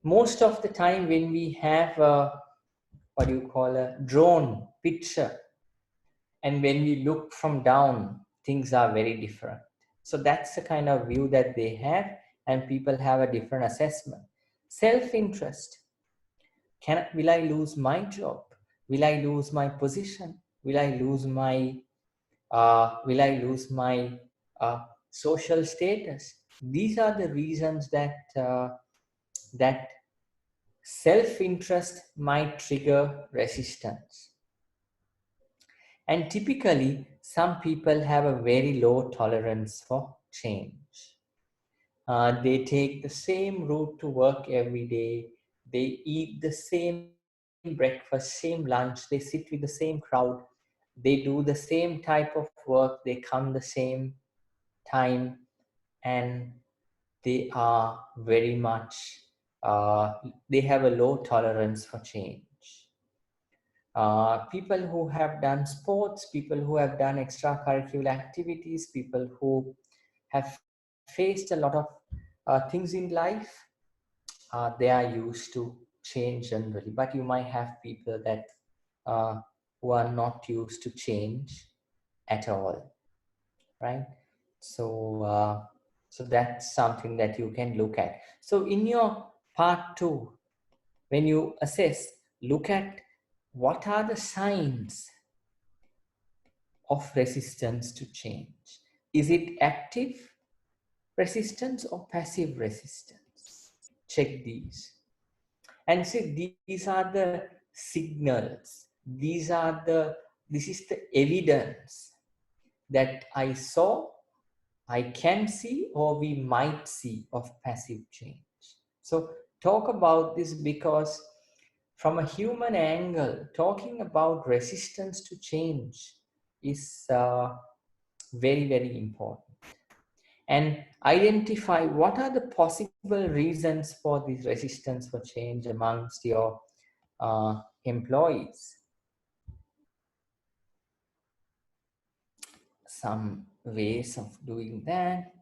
Most of the time when we have a, what do you call, a drone picture, and when we look from down, things are very different. So that's the kind of view that they have, and people have a different assessment. Self-interest. Will I lose my job? Will I lose my position? Will I lose my social status? These are the reasons that that self-interest might trigger resistance. And typically, some people have a very low tolerance for change. They take the same route to work every day. They eat the same breakfast, same lunch. They sit with the same crowd. They do the same type of work. They come the same time, and they are very much, they have a low tolerance for change. People who have done sports, people who have done extracurricular activities, people who have faced a lot of things in life, they are used to change generally. But you might have people that who are not used to change at all, right? So, so that's something that you can look at. So in your part 2, when you assess, look at what are the signs of resistance to change. Is it active resistance or passive resistance? Check these. And see, these are the signals. This is the evidence that I saw, I can see, or we might see of passive change. So talk about this, because from a human angle, talking about resistance to change is very, very important. And identify what are the possible reasons for this resistance for change amongst your employees. Some ways of doing that.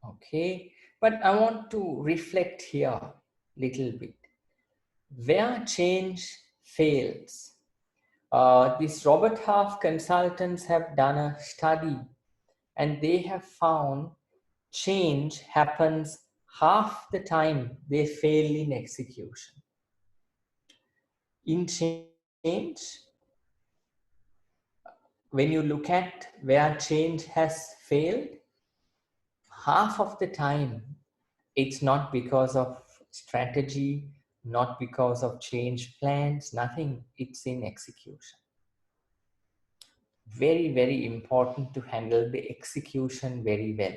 Okay, but I want to reflect here a little bit. Where change fails. These Robert Half consultants have done a study, and they have found change happens half the time they fail in execution. In change, when you look at where change has failed, half of the time it's not because of strategy, not because of change plans, nothing, it's in execution. Very, very important to handle the execution very well.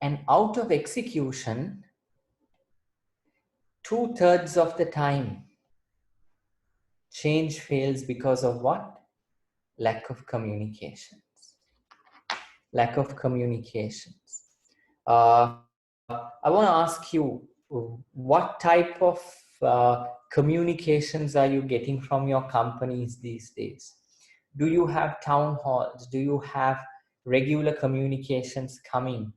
And out of execution, 2/3 of the time, change fails because of what? Lack of communications. Lack of communications. I want to ask you, what type of communications are you getting from your companies these days? Do you have town halls? Do you have regular communications coming?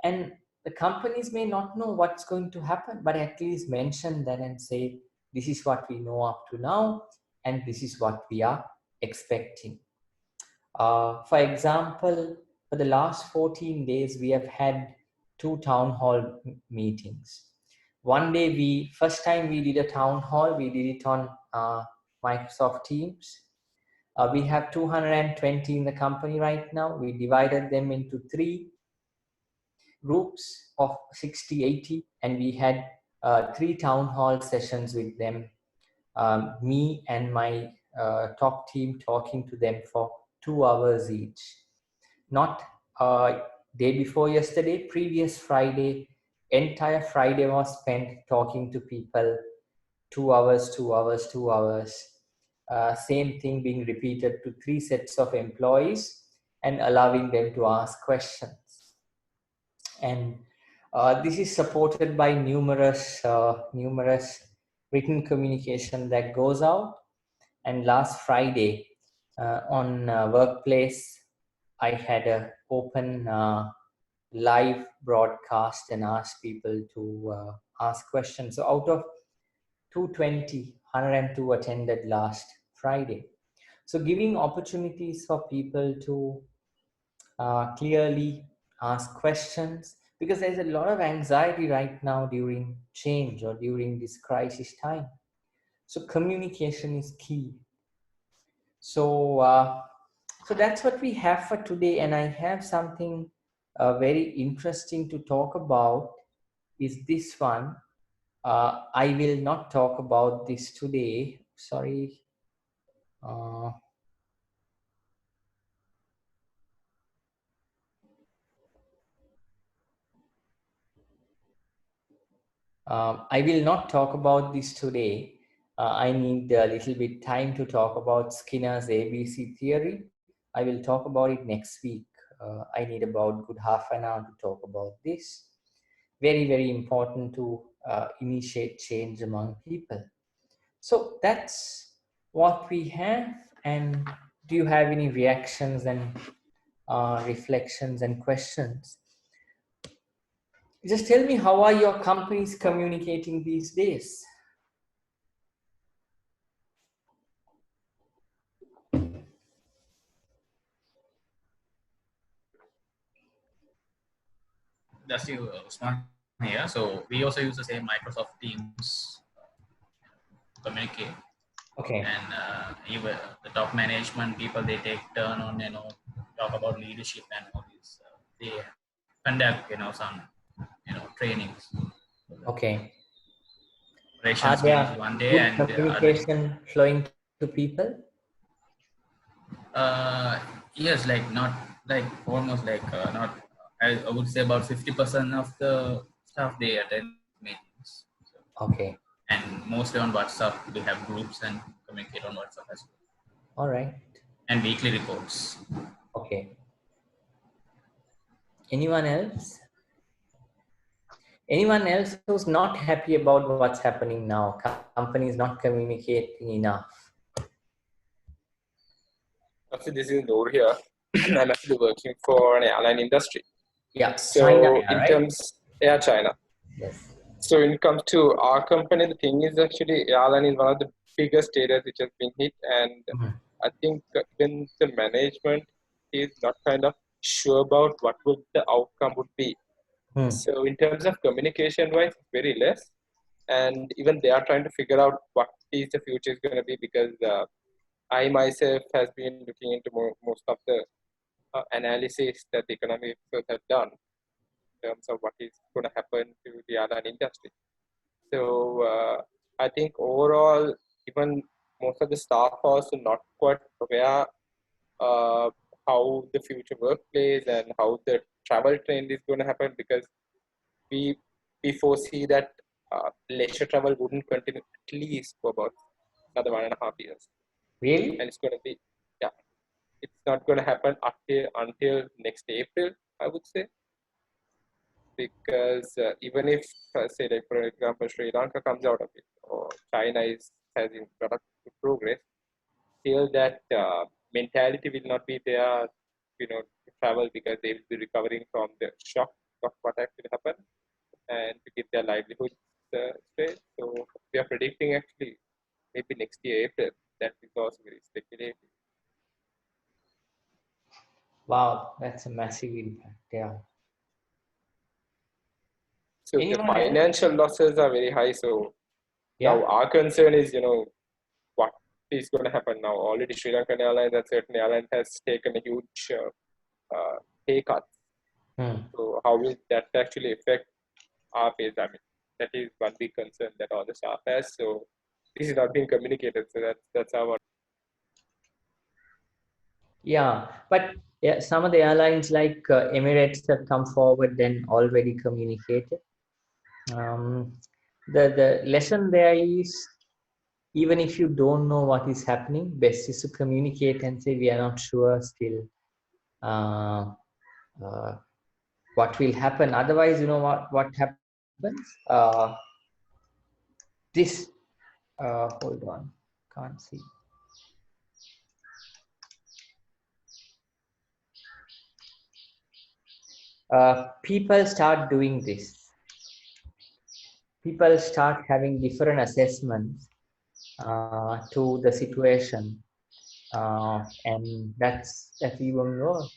And the companies may not know what's going to happen, but at least mention that and say, this is what we know up to now, and this is what we are expecting. For example, for the last 14 days, we have had 2 town hall meetings. One day, first time we did a town hall, we did it on Microsoft Teams. We have 220 in the company right now. We divided them into 3 groups of 60, 80, and we had 3 town hall sessions with them. Me and my top team talking to them for 2 hours each. Not day before yesterday, previous Friday, entire Friday was spent talking to people, 2 hours, 2 hours, 2 hours. Same thing being repeated to 3 sets of employees and allowing them to ask questions. And this is supported by numerous written communication that goes out. And last Friday on Workplace, I had an open live broadcast and asked people to ask questions. So out of 220, 102 attended last Friday. So giving opportunities for people to clearly ask questions, because there's a lot of anxiety right now during change or during this crisis time. So communication is key. So so that's what we have for today, and I have something very interesting to talk about. Is this one? I will not talk about this today. Sorry. I will not talk about this today. I need a little bit time to talk about Skinner's ABC theory. I will talk about it next week. I need about good half an hour to talk about this. Very, very important to initiate change among people. So that's what we have. And do you have any reactions and reflections and questions? Just tell me, how are your companies communicating these days? That's you, Usman here. So we also use the same Microsoft Teams to communicate. Okay. And even the top management people, they take turn on, talk about leadership and all this. They conduct, some, trainings. Okay. Operations Are there one day good and communication flowing to people? Yes, like not like almost like not. I would say about 50% of the staff they attend meetings. Okay. And mostly on WhatsApp, we have groups and communicate on WhatsApp as well. All right. And weekly reports. Okay. Anyone else? Anyone else who's not happy about what's happening now? Companies not communicating enough. Actually, this is Noor here. I'm actually working for an airline industry. Yeah, so China, in right? terms, yeah, China. Yes. So when it comes to our company, the thing is actually airline is one of the biggest areas which has been hit, and I think even the management is not kind of sure about what would the outcome would be. So in terms of communication wise, very less, and even they are trying to figure out what is the future is going to be, because I myself has been looking into most of the analysis that the economic experts have done in terms of what is going to happen to the airline industry. So I think overall, even most of the staff are also not quite aware how the future workplace and how the travel trend is going to happen, because we foresee that leisure travel wouldn't continue at least for about another 1.5 years. Really? And it's going to be, yeah, it's not going to happen until next April, I would say. Because even if, say, like for example, Sri Lanka comes out of it, or China has in product progress, still that mentality will not be there, to travel because they will be recovering from the shock of what actually happened and to get their livelihoods straight. So we are predicting actually maybe next year April. That is also very speculative. Wow, that's a massive impact. Yeah. So Anyone the else? financial losses are very high. So Yeah. now our concern is, what is going to happen now. Already Sri Lankan Airlines and certain airlines has taken a huge pay cut. So how will that actually affect our pays? I mean, that is one big concern that all the staff has. So this is not being communicated. So that's our. Yeah, but yeah, some of the airlines like Emirates have come forward and already communicated. The lesson there is, even if you don't know what is happening, best is to communicate and say we are not sure still what will happen. Otherwise, what happens? This hold on, can't see. People start doing this. People start having different assessments to the situation, and that's even worse.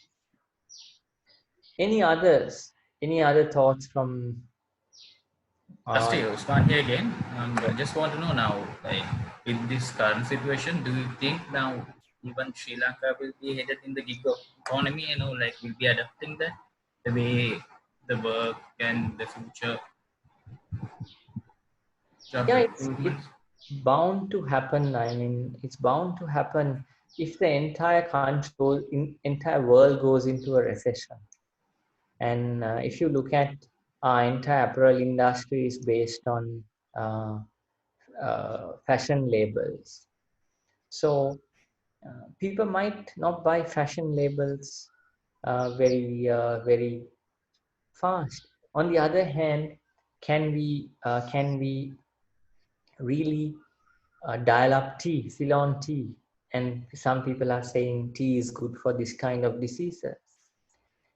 Any others? Any other thoughts from? Firstly, Usman here again. I just want to know now, like in this current situation, do you think now even Sri Lanka will be headed in the gig economy? Like will be adapting that the way the work and the future job Yeah, recruitment. it's bound to happen. I mean, it's bound to happen if the entire country goes entire world goes into a recession. And if you look at our entire apparel industry is based on fashion labels. So people might not buy fashion labels very fast. On the other hand, can we really dial up tea, Ceylon tea? And some people are saying tea is good for this kind of diseases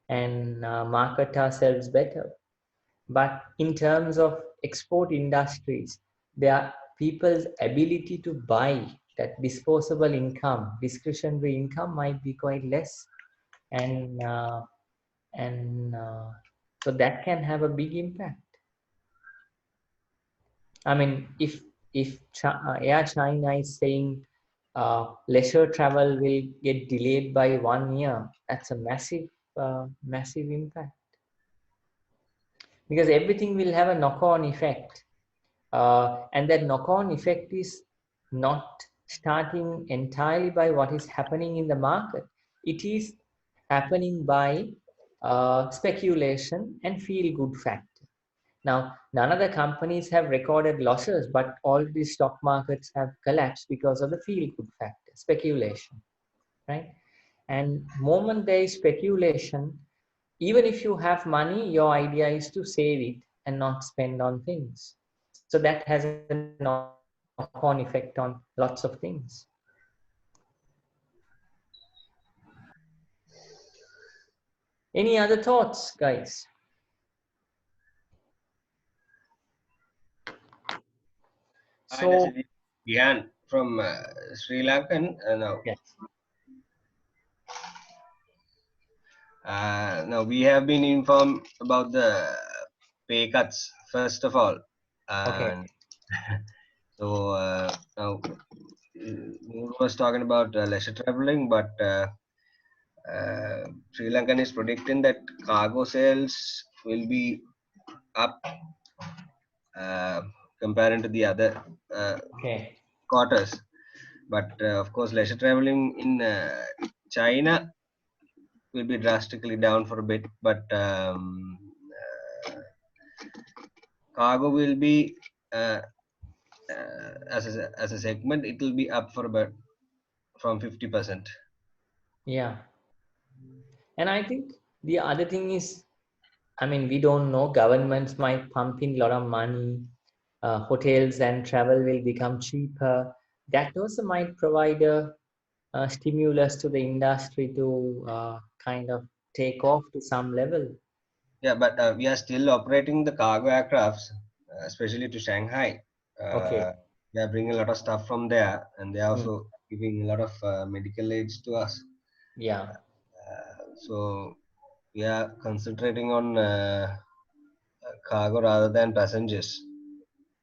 and market ourselves better. But in terms of export industries, there people's ability to buy that disposable income, discretionary income might be quite less, and so that can have a big impact. I mean, if Air China is saying leisure travel will get delayed by 1 year, that's a massive impact, because everything will have a knock-on effect. And that knock-on effect is not starting entirely by what is happening in the market. It is happening by speculation and feel-good factor. Now, none of the companies have recorded losses, but all the stock markets have collapsed because of the feel-good factor, speculation, right? And moment there is speculation, even if you have money, your idea is to save it and not spend on things. So that has a knock-on effect on lots of things. Any other thoughts, guys? So this is Gyan from Sri Lankan now. Yes. Now we have been informed about the pay cuts first of all. Okay. So now Noor was talking about leisure traveling, but Sri Lankan is predicting that cargo sales will be up compared to the other quarters. But of course, leisure traveling in China will be drastically down for a bit, but cargo will be as a segment, it will be up for about from 50%. Yeah. And I think the other thing is, I mean, we don't know, governments might pump in a lot of money, hotels and travel will become cheaper. That also might provide a stimulus to the industry to kind of take off to some level. Yeah, but we are still operating the cargo aircrafts, especially to Shanghai. Okay. We are bringing a lot of stuff from there, and they are also giving a lot of medical aids to us. Yeah. So we are concentrating on cargo rather than passengers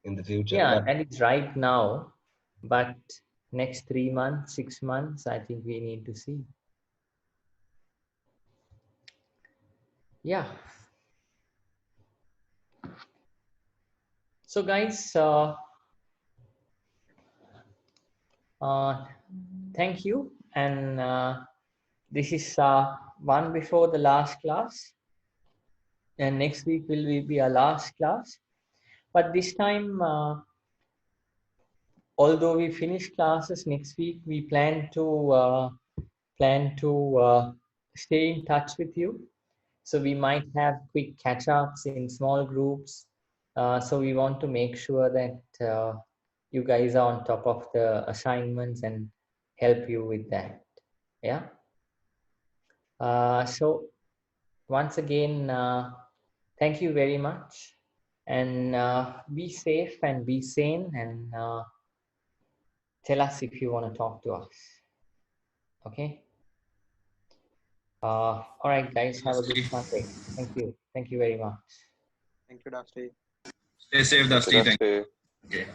in the future. Yeah, But and it's right now, but next 3 months, 6 months, I think we need to see. Yeah. So guys, thank you. And this is one before the last class. And next week will be our last class. But this time, although we finish classes next week, we plan to stay in touch with you. So we might have quick catch-ups in small groups. So we want to make sure that you guys are on top of the assignments and help you with that. Yeah. So once again, thank you very much, and be safe and be sane, and tell us if you want to talk to us. Okay. All right, guys, have a good Sunday. Thank you. Thank you very much. Thank you, Dusty. Stay safe, Dusty. Dusty. Okay.